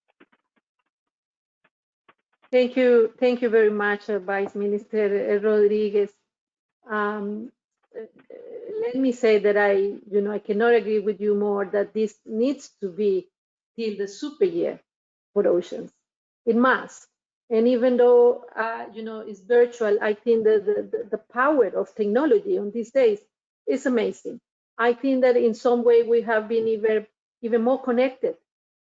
Thank you very much, Vice Minister Rodriguez. Let me say that I cannot agree with you more that this needs to be till the super year for oceans. It must. And even though it's virtual, I think that the power of technology on these days is amazing. I think that in some way we have been even more connected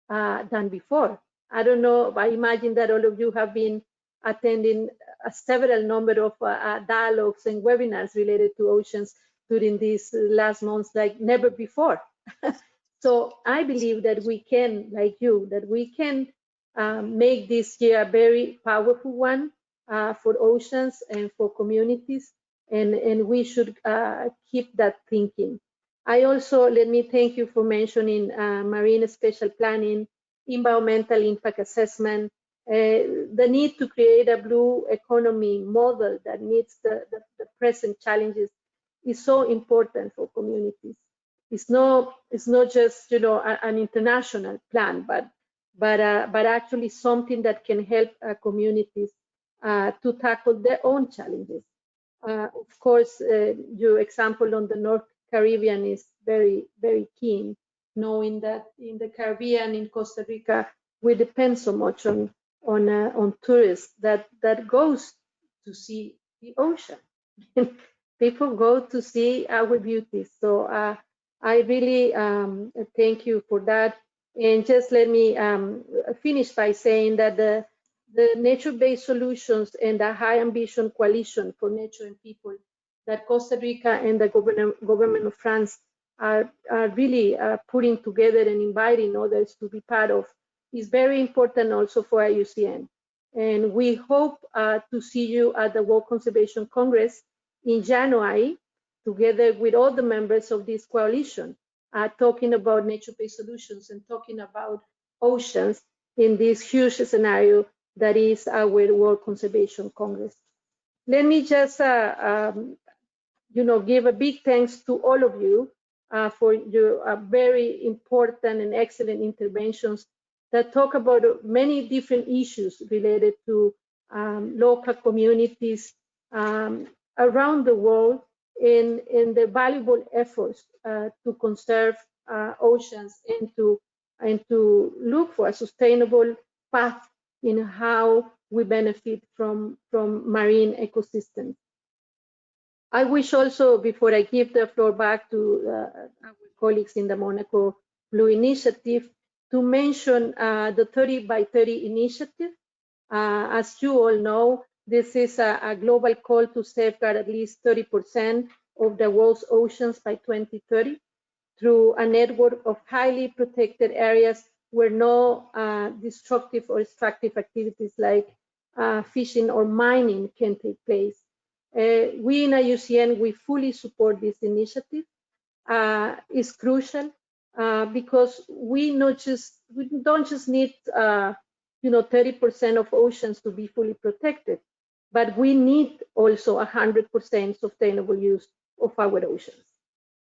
than before. I don't know, I imagine that all of you have been attending several number of dialogues and webinars related to oceans during these last months like never before. So I believe that we can, like you, that we can make this year a very powerful one for oceans and for communities, and we should keep that thinking. I also, let me thank you for mentioning marine spatial planning, environmental impact assessment, the need to create a blue economy model that meets the present challenges is so important for communities. It's not just an international plan, but actually something that can help communities to tackle their own challenges. Of course, your example on the North Caribbean is very, very keen, knowing that in the Caribbean, in Costa Rica, we depend so much on tourists that goes to see the ocean. People go to see our beauty. So I really thank you for that. And just let me finish by saying that the nature-based solutions and the high ambition coalition for nature and people that Costa Rica and the government of France are really putting together and inviting others to be part of is very important also for IUCN. And we hope to see you at the World Conservation Congress in January, together with all the members of this coalition, talking about nature-based solutions and talking about oceans in this huge scenario that is our World Conservation Congress. Let me just give a big thanks to all of you for your very important and excellent interventions that talk about many different issues related to local communities around the world in the valuable efforts to conserve oceans and to look for a sustainable path in how we benefit from marine ecosystems. I wish also, before I give the floor back to our colleagues in the Monaco Blue Initiative, to mention the 30 by 30 initiative. As you all know, this is a global call to safeguard at least 30% of the world's oceans by 2030 through a network of highly protected areas where no destructive or extractive activities like fishing or mining can take place. We in IUCN, we fully support this initiative. It's crucial because we don't just need 30% of oceans to be fully protected, but we need also 100% sustainable use of our oceans.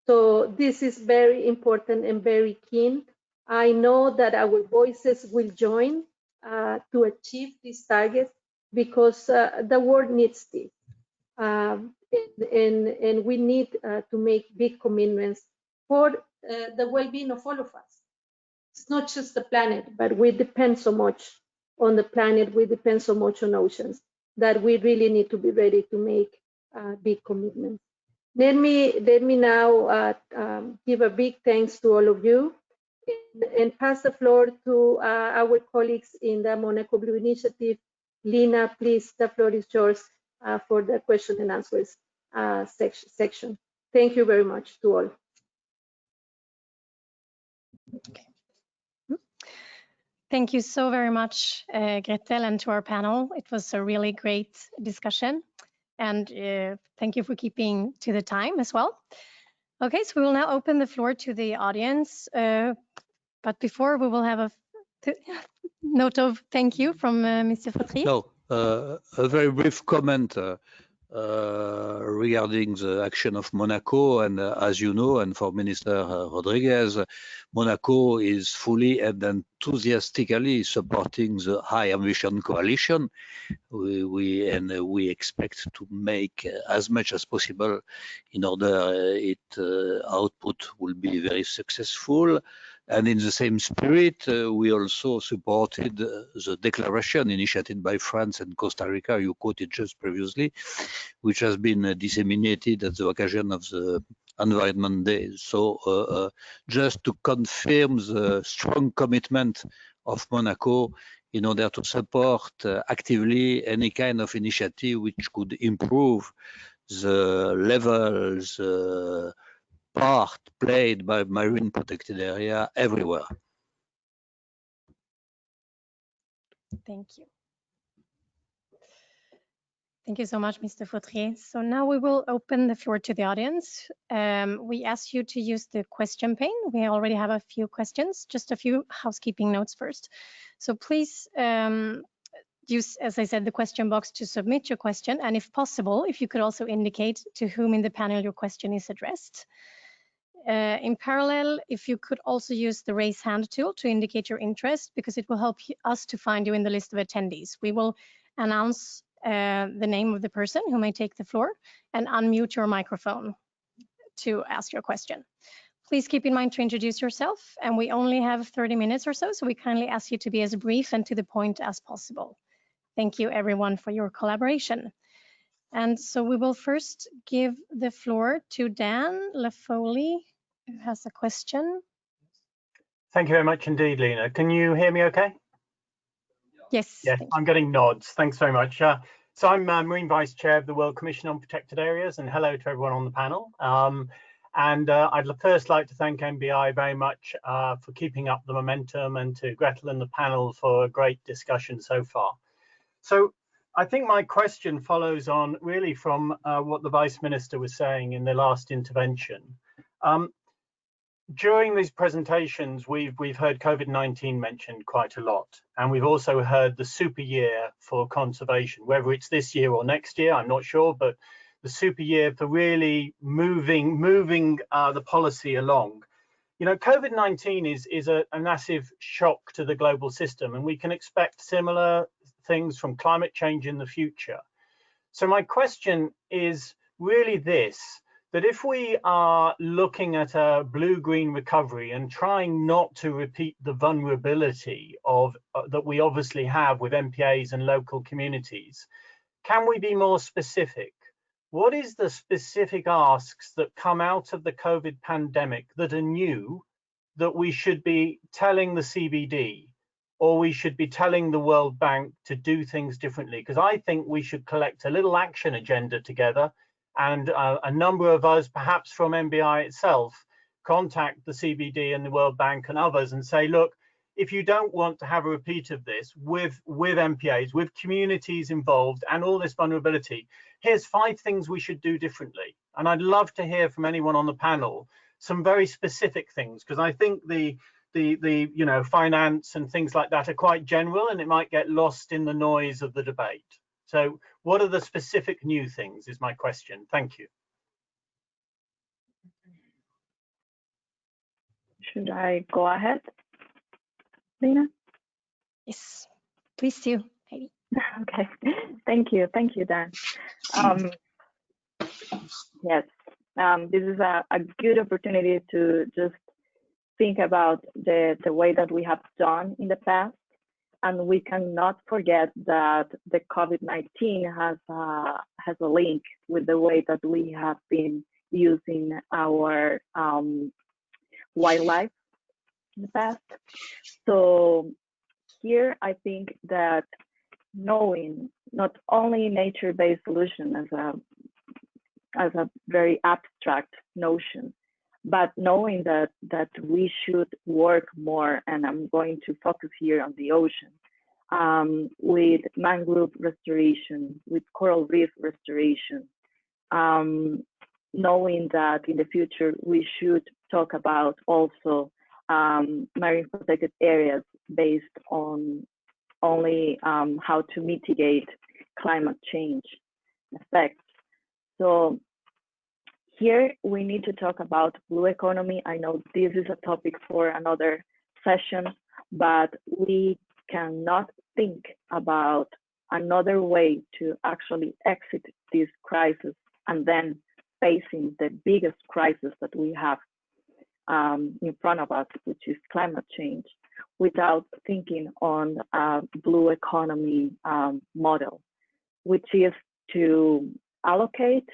So this is very important and very keen. I know that our voices will join to achieve these targets because the world needs this. And we need to make big commitments for the well-being of all of us. It's not just the planet, but we depend so much on the planet, we depend so much on oceans that we really need to be ready to make big commitments. Let me now give a big thanks to all of you and pass the floor to our colleagues in the Monaco Blue Initiative. Lina, please, the floor is yours for the question and answers section. Thank you very much to all. Okay. Thank you so very much, Gretel, and to our panel. It was a really great discussion. And thank you for keeping to the time as well. Okay, so we will now open the floor to the audience. But before we will have note of thank you from Mr. Fautrier. No, a very brief comment regarding the action of Monaco. And as you know, and for Minister Rodriguez, Monaco is fully and enthusiastically supporting the High Ambition Coalition. We expect to make as much as possible in order its output will be very successful. And in the same spirit, we also supported the declaration initiated by France and Costa Rica, you quoted just previously, which has been disseminated at the occasion of the Environment Day. So just to confirm the strong commitment of Monaco in order to support actively any kind of initiative which could improve the levels, part played by marine protected area everywhere. Thank you. Thank you so much, Mr. Fautrier. So now we will open the floor to the audience. We ask you to use the question pane. We already have a few questions, just a few housekeeping notes first. So please use, as I said, the question box to submit your question. And if possible, if you could also indicate to whom in the panel your question is addressed. In parallel, if you could also use the raise hand tool to indicate your interest, because it will help us to find you in the list of attendees. We will announce the name of the person who may take the floor and unmute your microphone to ask your question. Please keep in mind to introduce yourself, and we only have 30 minutes or so we kindly ask you to be as brief and to the point as possible. Thank you everyone for your collaboration. And so we will first give the floor to Dan Laffoley, who has a question. Thank you very much indeed, Lena. Can you hear me okay? Yes. Yes, I'm getting nods. Thanks very much. So I'm Marine Vice Chair of the World Commission on Protected Areas, and hello to everyone on the panel. I'd first like to thank MBI very much for keeping up the momentum, and to Gretel and the panel for a great discussion so far. So I think my question follows on really from what the Vice Minister was saying in the last intervention. During these presentations, we've heard COVID-19 mentioned quite a lot, and we've also heard the super year for conservation, whether it's this year or next year, I'm not sure, but the super year for really moving the policy along. You know, COVID-19 is a massive shock to the global system, and we can expect similar things from climate change in the future. So my question is really this, that if we are looking at a blue-green recovery and trying not to repeat the vulnerability of that we obviously have with MPAs and local communities, can we be more specific? What is the specific asks that come out of the COVID pandemic that are new, that we should be telling the CBD, or we should be telling the World Bank to do things differently? Because I think we should collect a little action agenda together, and a number of us, perhaps from MBI itself, contact the CBD and the World Bank and others and say, look, if you don't want to have a repeat of this with MPAs, with communities involved and all this vulnerability, here's 5 things we should do differently. And I'd love to hear from anyone on the panel some very specific things, because I think the you know, finance and things like that are quite general, and it might get lost in the noise of the debate. So what are the specific new things is my question. Thank you. Should I go ahead, Lena? Yes, please do, Heidi. Okay, thank you, Dan. Yes, this is a good opportunity to just think about the way that we have done in the past. And we cannot forget that the COVID-19 has a link with the way that we have been using our wildlife in the past. So here, I think that knowing not only nature-based solution as a very abstract notion, but knowing that we should work more, and I'm going to focus here on the ocean, with mangrove restoration, with coral reef restoration, knowing that in the future we should talk about also marine protected areas based on only how to mitigate climate change effects. So here we need to talk about blue economy. I know this is a topic for another session, but we cannot think about another way to actually exit this crisis and then facing the biggest crisis that we have in front of us, which is climate change, without thinking on a blue economy model, which is to allocate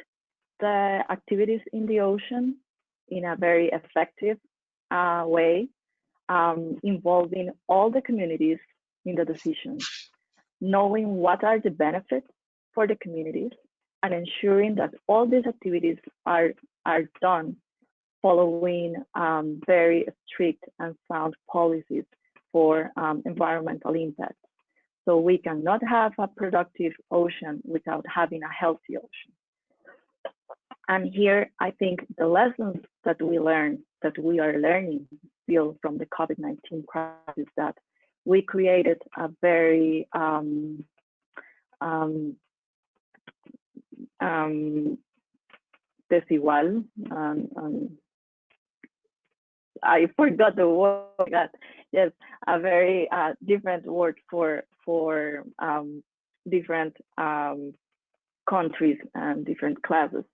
the activities in the ocean in a very effective way, involving all the communities in the decisions, knowing what are the benefits for the communities, and ensuring that all these activities are done following very strict and sound policies for environmental impact. So we cannot have a productive ocean without having a healthy ocean. And here, I think the lessons that we learned, that we are learning still from the COVID-19 crisis, that we created a very desigual, I forgot the word. Yes, a very different word for different countries and different classes.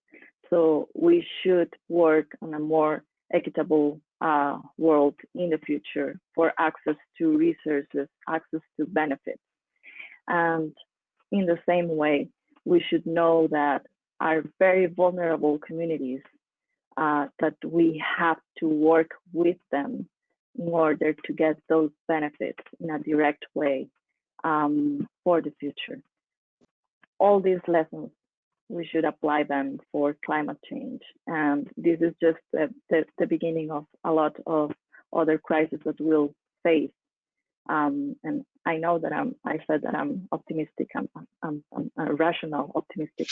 So we should work on a more equitable world in the future for access to resources, access to benefits. And in the same way, we should know that our very vulnerable communities, that we have to work with them in order to get those benefits in a direct way for the future. All these lessons, we should apply them for climate change. And this is just the beginning of a lot of other crises that we'll face. And I know that I said that I'm optimistic, I'm a rational optimistic.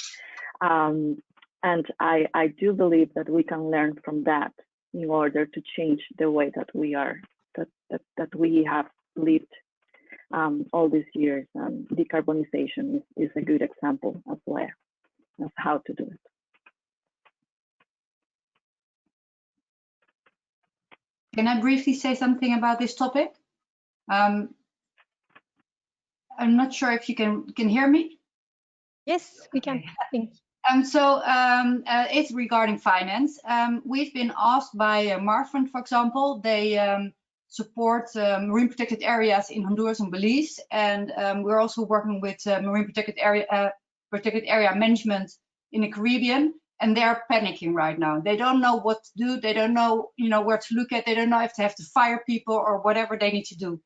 And I do believe that we can learn from that in order to change the way that we are, that we have lived all these years. And decarbonization is a good example as well of how to do it. Can I briefly say something about this topic? I'm not sure if you can hear me. Yes, we can. Thanks. So it's regarding finance. We've been asked by Marfund, for example. They support marine protected areas in Honduras and Belize, and we're also working with marine protected area management in the Caribbean. And they're panicking right now. They don't know what to do. They don't know, where to look at. They don't know if they have to fire people or whatever they need to do.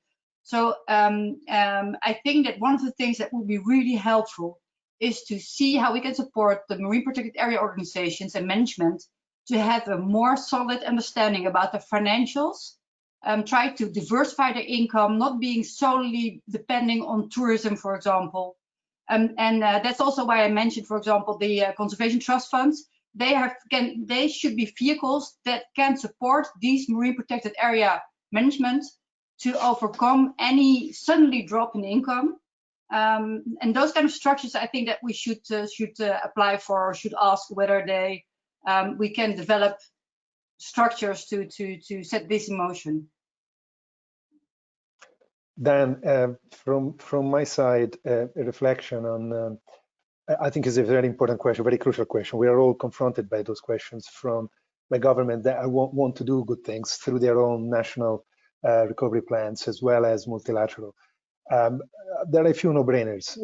So I think that one of the things that would be really helpful is to see how we can support the marine protected area organizations and management to have a more solid understanding about the financials, try to diversify their income, not being solely depending on tourism, for example. And that's also why I mentioned, for example, the conservation trust funds. They should be vehicles that can support these marine protected area management to overcome any suddenly drop in income. And those kind of structures, I think that we should apply for, or should ask whether we can develop structures to set this in motion. Dan, from my side, a reflection on, I think is a very important question, very crucial question. We are all confronted by those questions from the government that want to do good things through their own national recovery plans as well as multilateral. There are a few no-brainers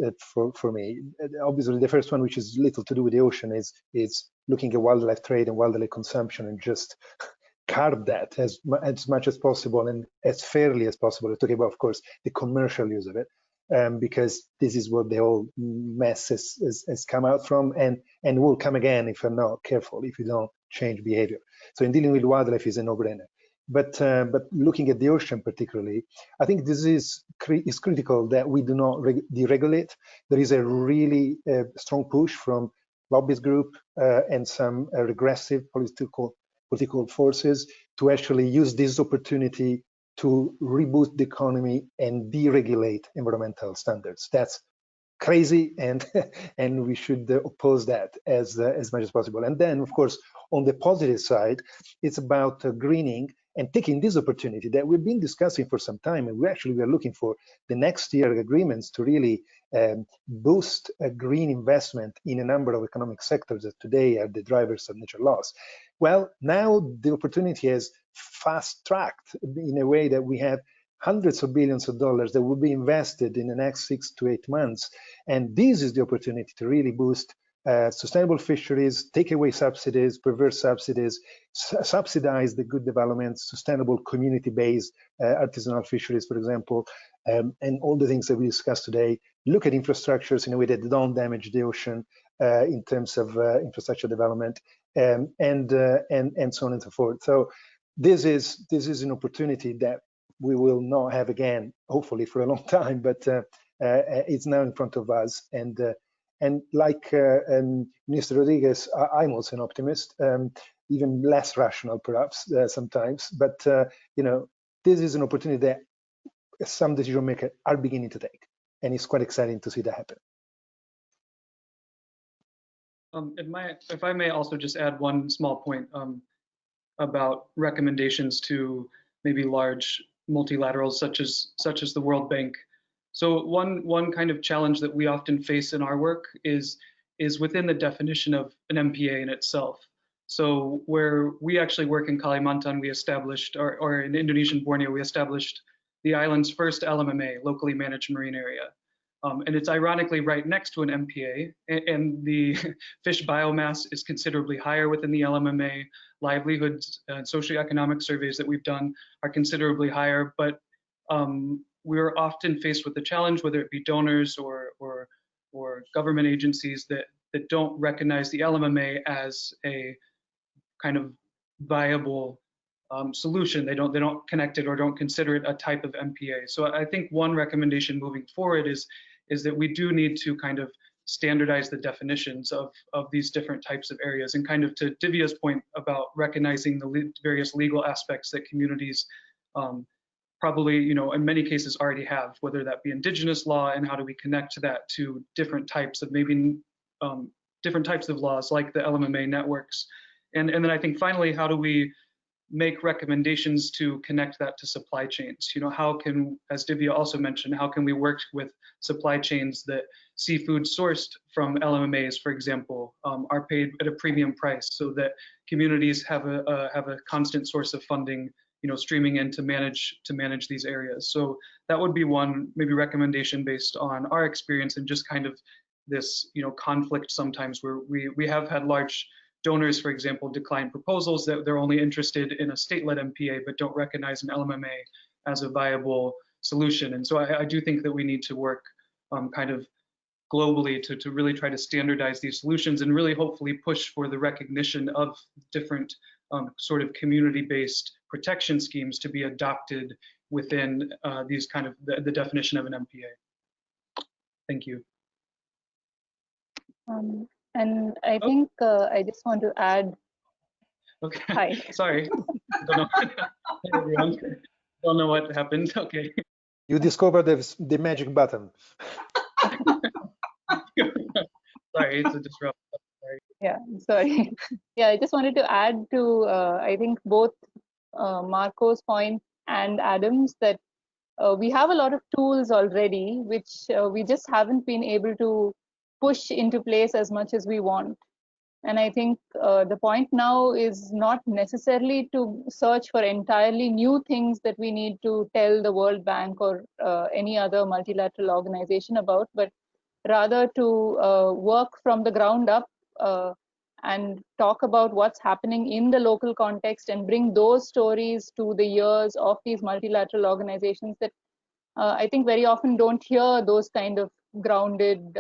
for me. Obviously, the first one, which is little to do with the ocean, is looking at wildlife trade and wildlife consumption and just curb that as much as possible and as fairly as possible. We're talking about, of course, the commercial use of it, because this is what the whole mess has come out from, and will come again if we're not careful, if we don't change behavior. So in dealing with wildlife is a no-brainer. But looking at the ocean particularly, I think this is critical that we do not deregulate. There is a really strong push from lobbyist group and some regressive political forces to actually use this opportunity to reboot the economy and deregulate environmental standards. That's crazy, and and we should oppose that as much as possible. And then, of course, on the positive side, it's about greening and taking this opportunity that we've been discussing for some time, and we are looking for the next year agreements to really boost a green investment in a number of economic sectors that today are the drivers of nature loss. Well, now the opportunity is fast-tracked in a way that we have hundreds of billions of dollars that will be invested in the next 6 to 8 months. And this is the opportunity to really boost sustainable fisheries, take away subsidies, perverse subsidies, subsidize the good development, sustainable community-based artisanal fisheries, for example, and all the things that we discussed today. Look at infrastructures in a way that don't damage the ocean in terms of infrastructure development, and so on and so forth. So this is an opportunity that we will not have again, hopefully, for a long time, but it's now in front of us. And like Mr. Rodriguez, I'm also an optimist, even less rational perhaps sometimes. But this is an opportunity that some decision makers are beginning to take, and it's quite exciting to see that happen. If I may also just add one small point about recommendations to maybe large multilaterals such as the World Bank. So one kind of challenge that we often face in our work is within the definition of an MPA in itself. So where we actually work in Kalimantan, we established, or in Indonesian Borneo, we established the island's first LMMA, locally managed marine area. And it's ironically right next to an MPA, and the fish biomass is considerably higher within the LMMA. Livelihoods and socioeconomic surveys that we've done are considerably higher, but we're often faced with the challenge, whether it be donors or government agencies that don't recognize the LMMA as a kind of viable solution. They don't connect it or don't consider it a type of MPA. So I think one recommendation moving forward is that we do need to kind of standardize the definitions of these different types of areas, and kind of to Divya's point about recognizing the various legal aspects that communities probably, in many cases already have, whether that be indigenous law, and how do we connect that to different types of different types of laws like the LMMA networks. And then I think finally, how do we make recommendations to connect that to supply chains? How can, as Divya also mentioned, how can we work with supply chains that seafood sourced from LMMAs, for example, are paid at a premium price, so that communities have a constant source of funding, streaming in to manage these areas. So that would be one maybe recommendation based on our experience, and just kind of this conflict sometimes where we have had large donors, for example, decline proposals that they're only interested in a state-led MPA but don't recognize an LMMA as a viable solution. And so I do think that we need to work kind of globally to really try to standardize these solutions, and really hopefully push for the recognition of different sort of community-based protection schemes to be adopted within these kind of the definition of an MPA. Thank you. And I think I just want to add. Okay. Hi. Sorry. Don't know. Hey, everyone. Don't know what happened. Okay. You discovered the magic button. Sorry, it's a disruption. Sorry. Yeah, sorry. Yeah, I just wanted to add to I think both Marco's point and Adam's, that we have a lot of tools already, which we just haven't been able to push into place as much as we want. And I think the point now is not necessarily to search for entirely new things that we need to tell the World Bank or any other multilateral organization about, but rather to work from the ground up and talk about what's happening in the local context, and bring those stories to the ears of these multilateral organizations that I think very often don't hear those kind of grounded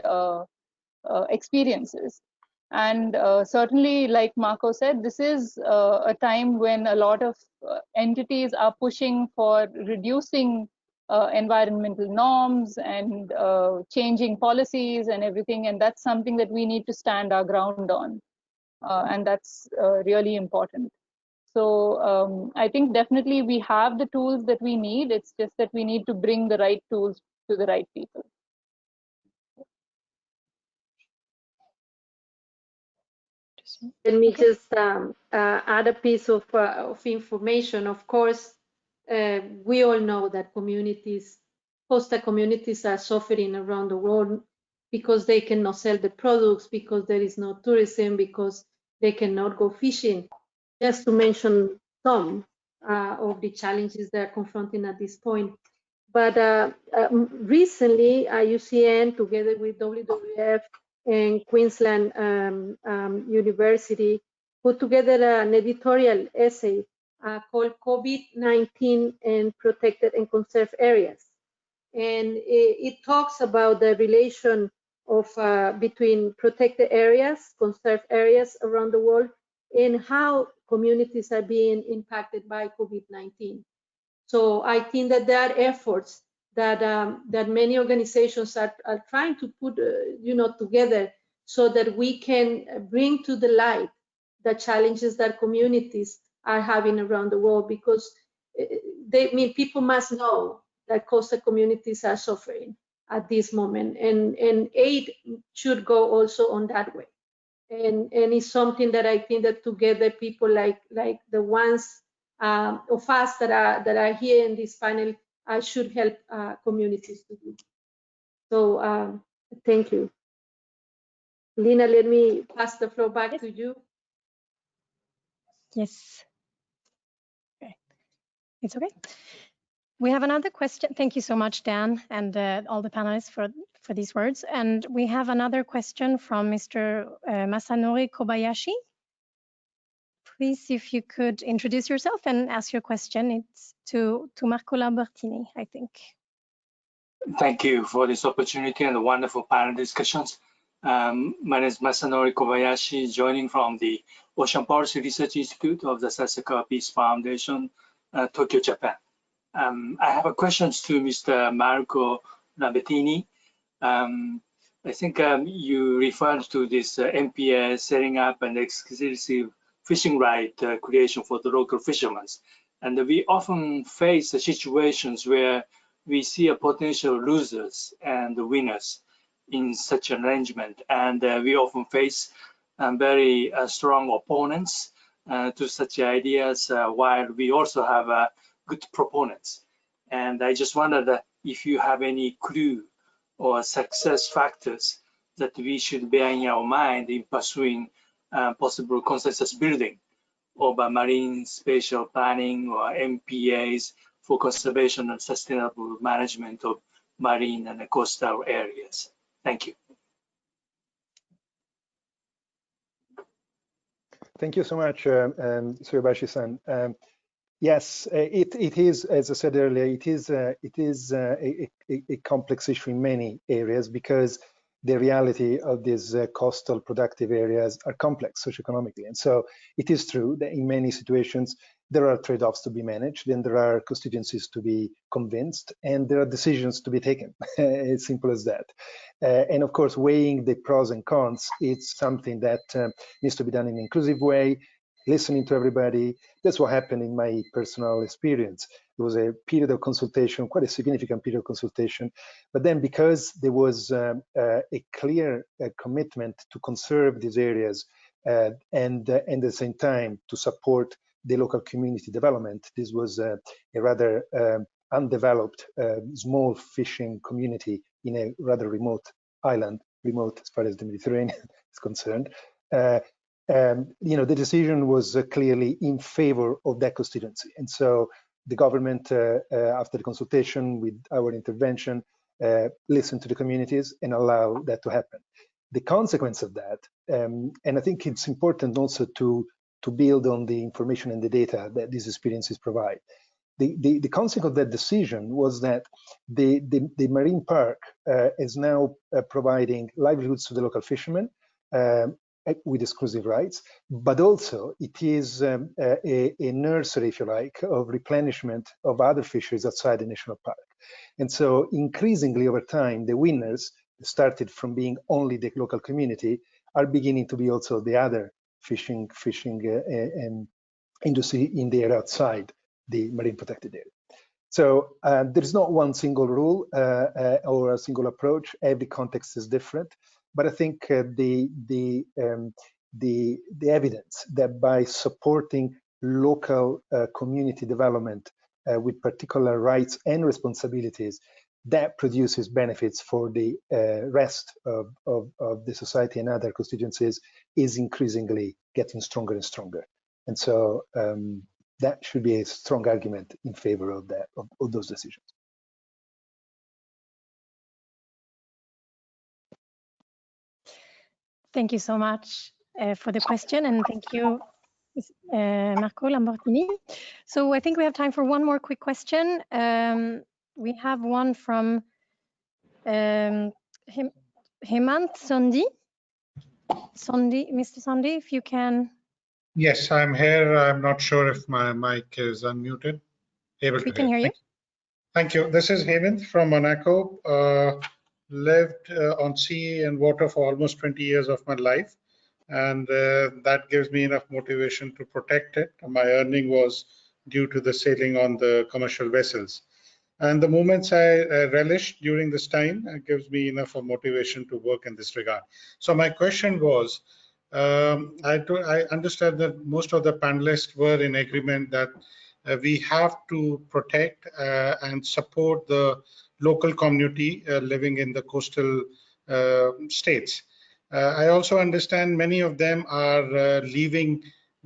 experiences. And certainly, like Marco said, this is a time when a lot of entities are pushing for reducing environmental norms and changing policies and everything, and that's something that we need to stand our ground on, and that's really important. So I think definitely we have the tools that we need. It's just that we need to bring the right tools to the right people. Let me just add a piece of information. Of course, we all know that coastal communities are suffering around the world because they cannot sell the products, because there is no tourism, because they cannot go fishing. Just to mention some of the challenges they are confronting at this point. But recently, UCN, together with WWF and Queensland University, put together an editorial essay called COVID-19 and Protected and Conserved Areas. And it talks about the relation of between protected areas, conserved areas around the world, and how communities are being impacted by COVID-19. So I think that there are efforts that that many organizations are trying to put together so that we can bring to the light the challenges that communities are having around the world, because people must know that coastal communities are suffering at this moment, and aid should go also on that way. And it's something that I think that together people like the ones of us that are here in this panel should help communities to do. So thank you. Lina, let me pass the floor back to you. Yes. Okay. It's okay. We have another question. Thank you so much, Dan, and all the panelists for these words. And we have another question from Mr. Masanori Kobayashi. Please, if you could introduce yourself and ask your question. It's to Marco Lambertini, I think. Thank you for this opportunity and the wonderful panel discussions. My name is Masanori Kobayashi, joining from the Ocean Policy Research Institute of the Sasakawa Peace Foundation, Tokyo, Japan. I have a questions to Mr. Marco Lambertini. I think you referred to this MPA setting up an exclusive fishing right creation for the local fishermen. And we often face the situations where we see a potential losers and winners in such an arrangement. And we often face very strong opponents to such ideas, while we also have good proponents. And I just wondered if you have any clue or success factors that we should bear in our mind in pursuing possible consensus building over marine spatial planning or MPAs for conservation and sustainable management of marine and coastal areas. Thank you. Thank you so much, Suyabashi-san. Yes, it is, as I said earlier, it is a complex issue in many areas, because the reality of these coastal productive areas are complex socioeconomically. And so it is true that in many situations, there are trade-offs to be managed, and there are constituencies to be convinced, and there are decisions to be taken. As simple as that. And of course, weighing the pros and cons, it's something that needs to be done in an inclusive way, listening to everybody. That's what happened in my personal experience. There was a period of consultation, quite a significant period of consultation. But then, because there was a clear commitment to conserve these areas and at the same time to support the local community development, this was a rather undeveloped small fishing community in a rather remote island, remote as far as the Mediterranean is concerned. The decision was clearly in favor of that constituency. And so the government, after the consultation with our intervention, listened to the communities and allowed that to happen. The consequence of that, and I think it's important also to build on the information and the data that these experiences provide. The consequence of that decision was that the marine park is now providing livelihoods to the local fishermen, with exclusive rights, but also it is a nursery, if you like, of replenishment of other fisheries outside the national park. And so increasingly over time, the winners started from being only the local community are beginning to be also the other fishing industry in the area outside the marine protected area. So there's not one single rule or a single approach. Every context is different, but I think the evidence that by supporting local community development with particular rights and responsibilities, that produces benefits for the rest of the society and other constituencies is increasingly getting stronger and stronger. And so that should be a strong argument in favor of that, of those decisions. Thank you so much for the question, and thank you, Marco Lamborghini. So I think we have time for one more quick question. We have one from Hemant Sondi. Mr. Sondi, if you can. Yes, I'm here. I'm not sure if my mic is unmuted. We can hear you. Thank you. This is Hemant from Monaco. Lived on sea and water for almost 20 years of my life, and that gives me enough motivation to protect it. My earning was due to the sailing on the commercial vessels, and the moments I relished during this time gives me enough of motivation to work in this regard. So my question was, I understand that most of the panelists were in agreement that we have to protect and support the local community living in the coastal states. I also understand many of them are leaving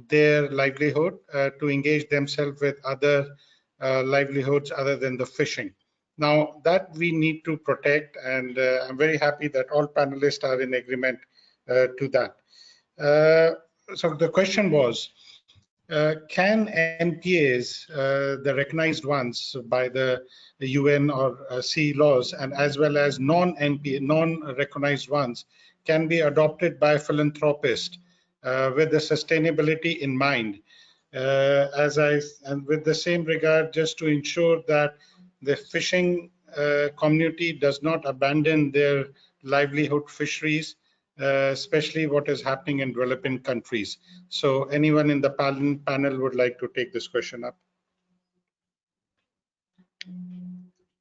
their livelihood to engage themselves with other livelihoods other than the fishing. Now that we need to protect, and I'm very happy that all panelists are in agreement to that. So the question was, can MPAs, the recognized ones by the UN or sea laws, and as well as non-MPA, non-recognized ones, can be adopted by philanthropists with the sustainability in mind? And with the same regard, just to ensure that the fishing community does not abandon their livelihood fisheries, especially what is happening in developing countries. So anyone in the panel would like to take this question up?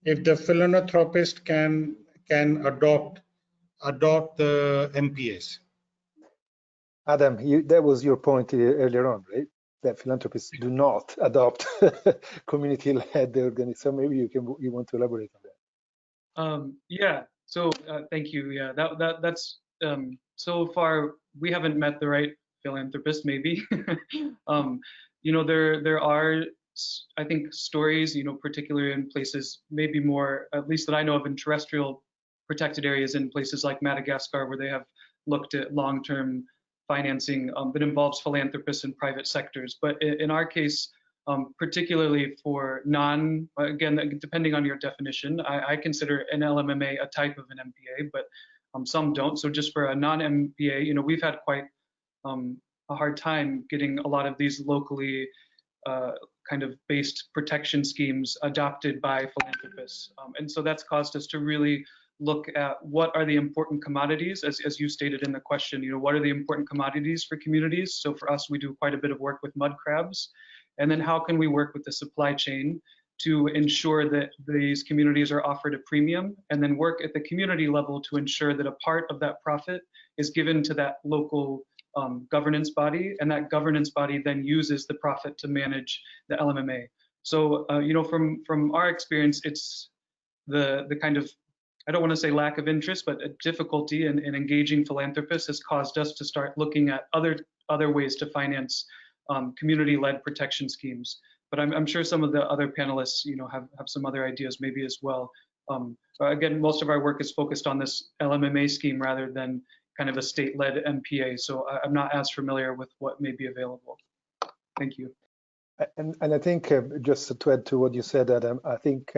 If the philanthropist can adopt the MPAs. Adam, that was your point earlier on, right? That philanthropists do not adopt community-led organizations. So maybe you want to elaborate on that. Yeah. So thank you. Yeah. That's so far we haven't met the right philanthropist. Maybe. You know, there are, I think, stories, you know, particularly in places maybe more, at least that I know of, in terrestrial protected areas in places like Madagascar, where they have looked at long-term financing that involves philanthropists and private sectors. But in our case, particularly for again, depending on your definition, I consider an LMMA a type of an MPA, but some don't. So just for a non-MPA, you know, we've had quite a hard time getting a lot of these locally kind of based protection schemes adopted by philanthropists. And so that's caused us to really look at what are the important commodities, as you stated in the question, you know, what are the important commodities for communities? So for us, we do quite a bit of work with mud crabs. And then how can we work with the supply chain to ensure that these communities are offered a premium, and then work at the community level to ensure that a part of that profit is given to that local governance body, and that governance body then uses the profit to manage the LMMA. So, you know, from our experience, it's the kind of, I don't want to say lack of interest, but a difficulty in engaging philanthropists has caused us to start looking at other ways to finance community-led protection schemes. But I'm sure some of the other panelists, you know, have some other ideas maybe as well. Again, most of our work is focused on this LMMA scheme rather than kind of a state-led MPA. So I'm not as familiar with what may be available. Thank you. And I think just to add to what you said, Adam, I think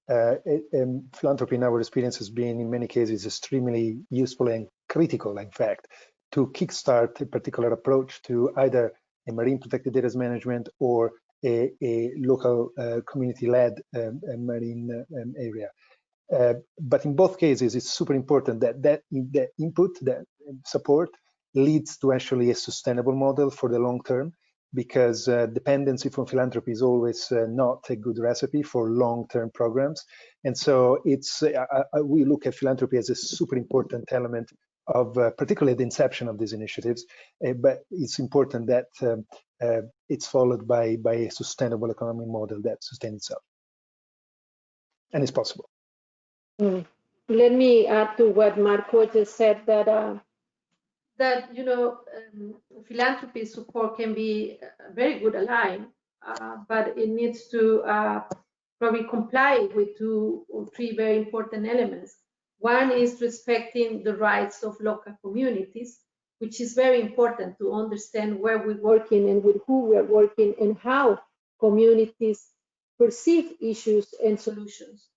philanthropy in our experience has been in many cases extremely useful and critical, in fact, to kickstart a particular approach to either a marine protected areas management or a local community-led marine area. But in both cases, it's super important that input, that support leads to actually a sustainable model for the long term, because dependency from philanthropy is always not a good recipe for long-term programs. And so we look at philanthropy as a super important element of particularly the inception of these initiatives, but it's important that it's followed by a sustainable economic model that sustains itself. And it's possible. Let me add to what Marco just said, that philanthropy support can be a very good ally, but it needs to probably comply with 2 or 3 very important elements. One is respecting the rights of local communities, which is very important to understand where we're working and with who we're working and how communities perceive issues and solutions.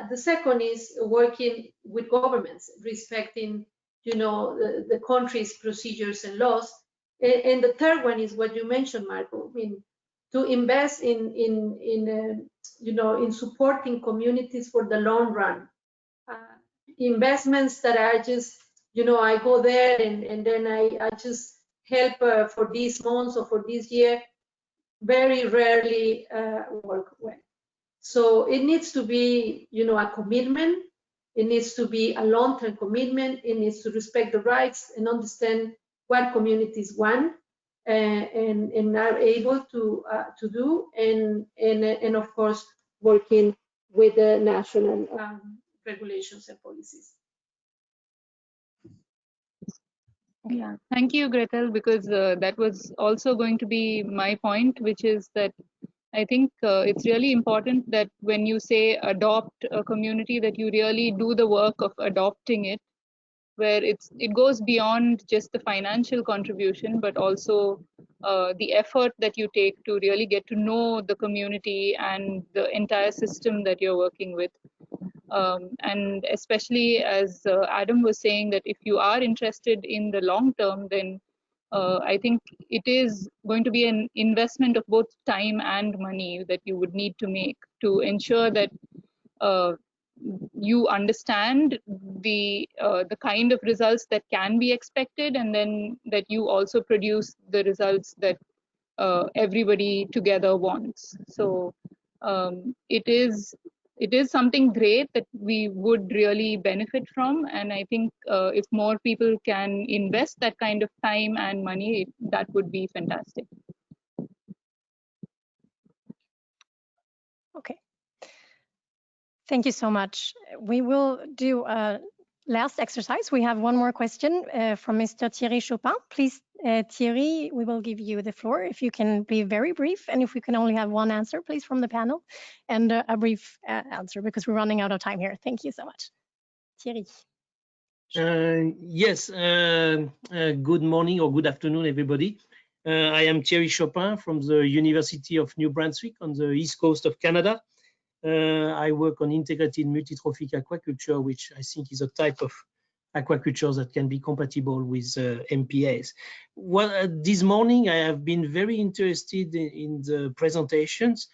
The second is working with governments, respecting the country's procedures and laws. And the third one is what you mentioned, Marco. I mean, to invest in supporting communities for the long run. Investments that are just, I go there and then I just help for these months or for this year, very rarely work well. So it needs to be, a commitment. It needs to be a long-term commitment. It needs to respect the rights and understand what communities want and are able to do, and of course working with the national regulations and policies. Yeah, thank you, Gretel, because that was also going to be my point, which is that I think it's really important that when you say adopt a community, that you really do the work of adopting it, where it goes beyond just the financial contribution, but also the effort that you take to really get to know the community and the entire system that you're working with. And especially as Adam was saying, that if you are interested in the long term, then I think it is going to be an investment of both time and money that you would need to make to ensure that you understand the kind of results that can be expected, and then that you also produce the results that everybody together wants. So it is something great that we would really benefit from, and I think if more people can invest that kind of time and money, that would be fantastic. Okay. Thank you so much. We will do a last exercise. We have one more question from Mr. Thierry Chopin. Please, Thierry, we will give you the floor. If you can be very brief, and if we can only have one answer, please, from the panel, and a brief answer, because we're running out of time here. Thank you so much. Thierry. Yes, good morning or good afternoon, everybody. I am Thierry Chopin from the University of New Brunswick on the east coast of Canada. I work on integrated multi-trophic aquaculture, which I think is a type of aquaculture that can be compatible with MPAs. Well, this morning I have been very interested in the presentations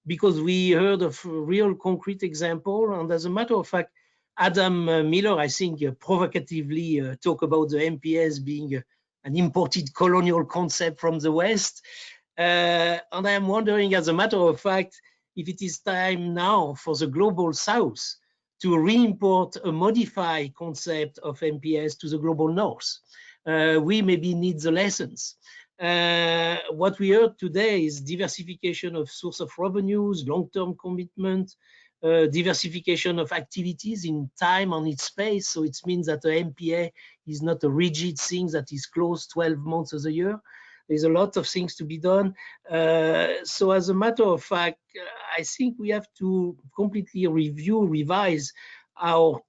because we heard of a real concrete example, and as a matter of fact, Adam Miller, I think, provocatively talked about the MPAs being an imported colonial concept from the West. And I am wondering, as a matter of fact, if it is time now for the global South to re-import a modified concept of MPS to the global North. We maybe need the lessons. What we heard today is diversification of source of revenues, long-term commitment, diversification of activities in time and in space. So it means that the MPA is not a rigid thing that is closed 12 months of the year. There's a lot of things to be done. So as a matter of fact, I think we have to completely revise our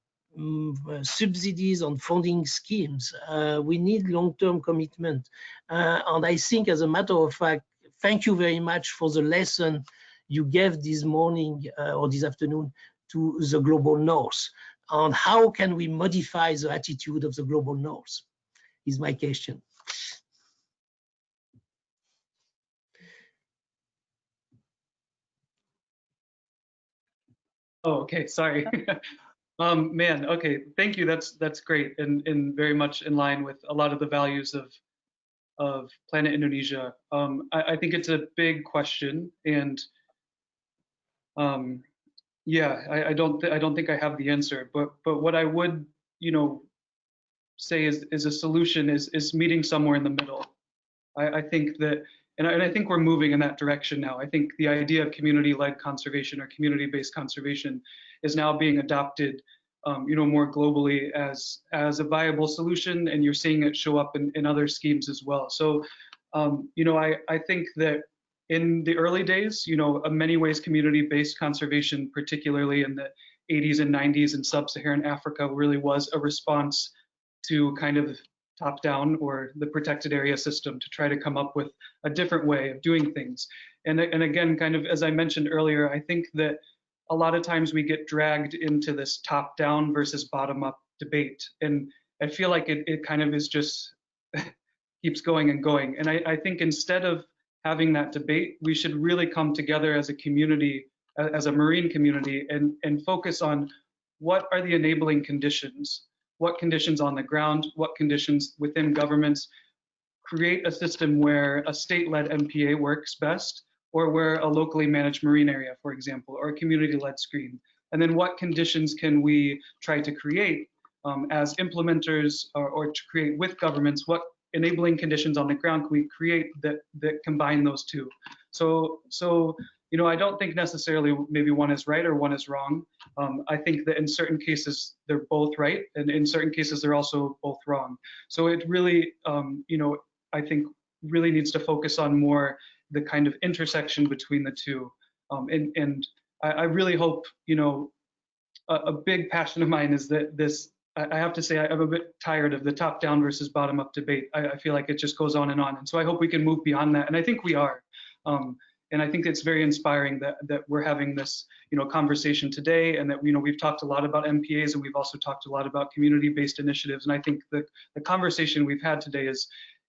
subsidies on funding schemes. We need long-term commitment. And I think, as a matter of fact, thank you very much for the lesson you gave this morning or this afternoon to the global North. On how can we modify the attitude of the global North is my question. Oh, okay, sorry. Man, okay, thank you. That's great, and very much in line with a lot of the values of of Planet Indonesia. I think it's a big question, and yeah, I don't think I have the answer. But what I would, say is a solution is meeting somewhere in the middle. I think that, and I think we're moving in that direction now. I think the idea of community-led conservation or community-based conservation is now being adopted, more globally as a viable solution, and you're seeing it show up in other schemes as well. So, I think that in the early days, in many ways, community-based conservation, particularly in the 80s and 90s in sub-Saharan Africa, really was a response to kind of top-down or the protected area system to try to come up with a different way of doing things. And again, kind of as I mentioned earlier, I think that a lot of times we get dragged into this top-down versus bottom-up debate. And I feel like it kind of is just keeps going and going. And I think instead of having that debate, we should really come together as a community, as a marine community, and focus on what are the enabling conditions. What conditions on the ground, what conditions within governments create a system where a state-led MPA works best, or where a locally managed marine area, for example, or a community-led screen. And then what conditions can we try to create as implementers or to create with governments? What enabling conditions on the ground can we create that combine those two? So I don't think necessarily maybe one is right or one is wrong. I think that in certain cases they're both right, and in certain cases they're also both wrong. So it really, I think really needs to focus on more the kind of intersection between the two. And I really hope, a big passion of mine is that this. I have to say I'm a bit tired of the top-down versus bottom-up debate. I feel like it just goes on. And so I hope we can move beyond that. And I think we are. And I think it's very inspiring that we're having this, conversation today, and that we've talked a lot about MPAs, and we've also talked a lot about community-based initiatives. And I think that the conversation we've had today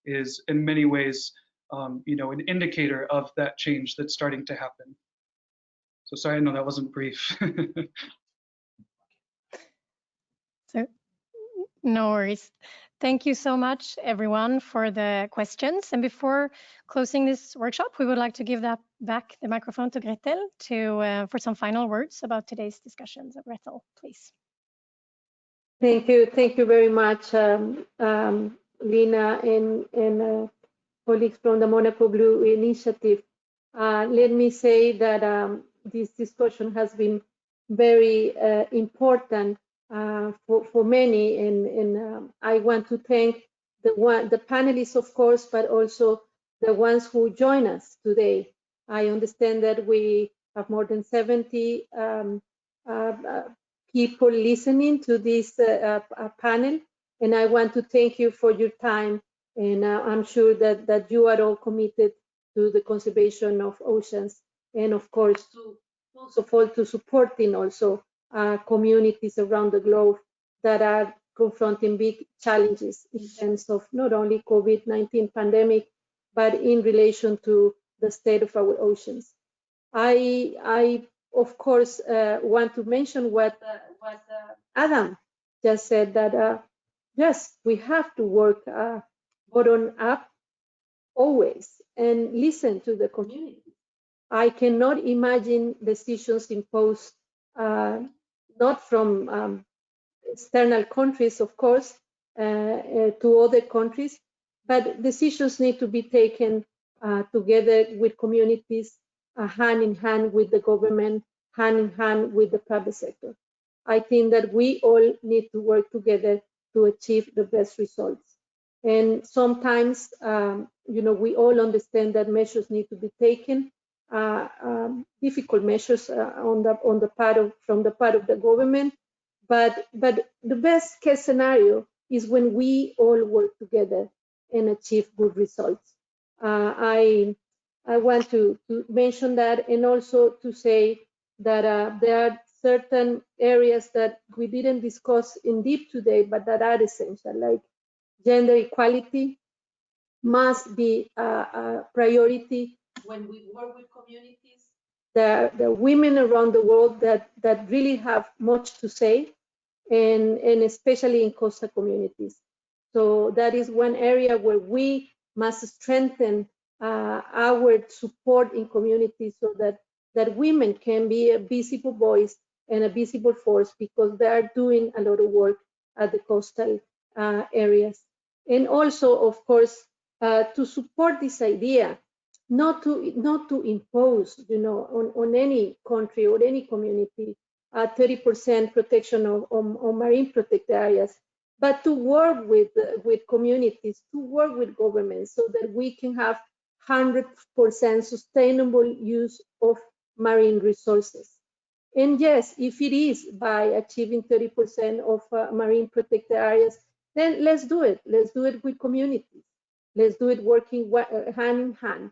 is in many ways, an indicator of that change that's starting to happen. So sorry, I know that wasn't brief. So, no worries. Thank you so much, everyone, for the questions. And before closing this workshop, we would like to give back the microphone to Gretel for some final words about today's discussions. Gretel, please. Thank you very much, Lina and colleagues from the Monaco Blue Initiative. Let me say that this discussion has been very important for many, and I want to thank the panelists, of course, but also the ones who join us today. I understand that we have more than 70 people listening to this panel, and I want to thank you for your time, and I'm sure that you are all committed to the conservation of oceans, and of course to supporting also communities around the globe that are confronting big challenges in terms of not only COVID-19 pandemic, but in relation to the state of our oceans. I of course want to mention what Adam just said, that yes, we have to work bottom up always and listen to the community. I cannot imagine decisions imposed not from external countries, of course, to other countries, but decisions need to be taken together with communities, hand in hand with the government, hand in hand with the private sector. I think that we all need to work together to achieve the best results. And sometimes, we all understand that measures need to be taken, difficult measures from the part of the government. But the best case scenario is when we all work together and achieve good results. I want to mention that, and also to say that there are certain areas that we didn't discuss in deep today, but that are essential, like gender equality must be a priority when we work with communities. The women around the world that really have much to say, and especially in coastal communities. So that is one area where we must strengthen our support in communities so that women can be a visible voice and a visible force, because they are doing a lot of work at the coastal areas. And also, of course, to support this idea, not to impose, on any country or any community, 30% protection of marine protected areas, but to work with communities, to work with governments, so that we can have 100% sustainable use of marine resources. And yes, if it is by achieving 30% of marine protected areas, then let's do it. Let's do it with communities. Let's do it working hand in hand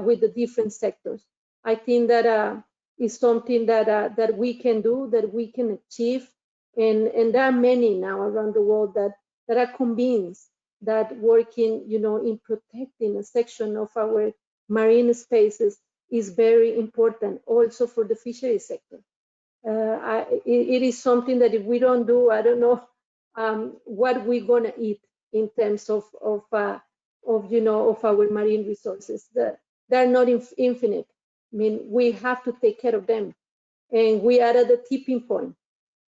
with the different sectors. I think that is something that we can do, that we can achieve. And there are many now around the world that are convinced that working, in protecting a section of our marine spaces is very important, also for the fishery sector. It is something that if we don't do, I don't know what we're gonna eat in terms of our marine resources. They're not infinite. I mean, we have to take care of them, and we are at the tipping point.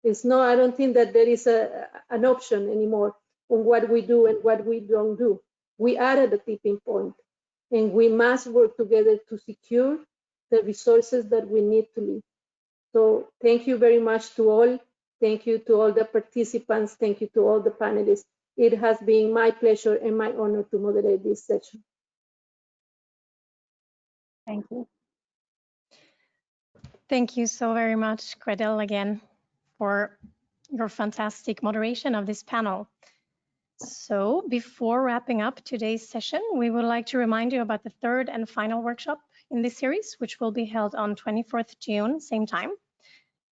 I don't think that there is an option anymore on what we do and what we don't do. We are at the tipping point, and we must work together to secure the resources that we need to live. So thank you very much to all. Thank you to all the participants. Thank you to all the panelists. It has been my pleasure and my honor to moderate this session. Thank you. Thank you so very much, Gretel, again, for your fantastic moderation of this panel. So before wrapping up today's session, we would like to remind you about the third and final workshop in this series, which will be held on 24th June, same time.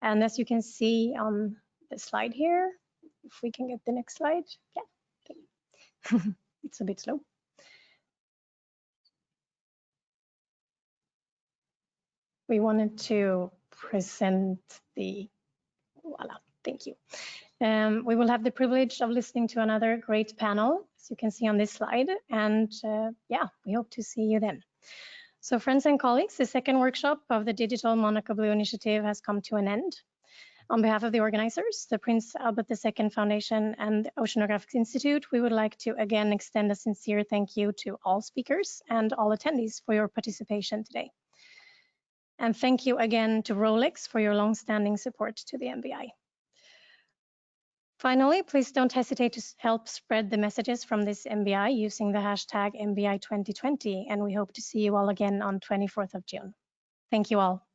And as you can see on the slide here, if we can get the next slide, yeah, okay. It's a bit slow. We wanted to present voila, thank you. We will have the privilege of listening to another great panel, as you can see on this slide. And yeah, we hope to see you then. So friends and colleagues, the second workshop of the Digital Monaco Blue Initiative has come to an end. On behalf of the organizers, the Prince Albert II Foundation and the Oceanographic Institute, we would like to again extend a sincere thank you to all speakers and all attendees for your participation today. And thank you again to Rolex for your long-standing support to the MBI. Finally, please don't hesitate to help spread the messages from this MBI using the hashtag MBI2020, and we hope to see you all again on 24th of June. Thank you all.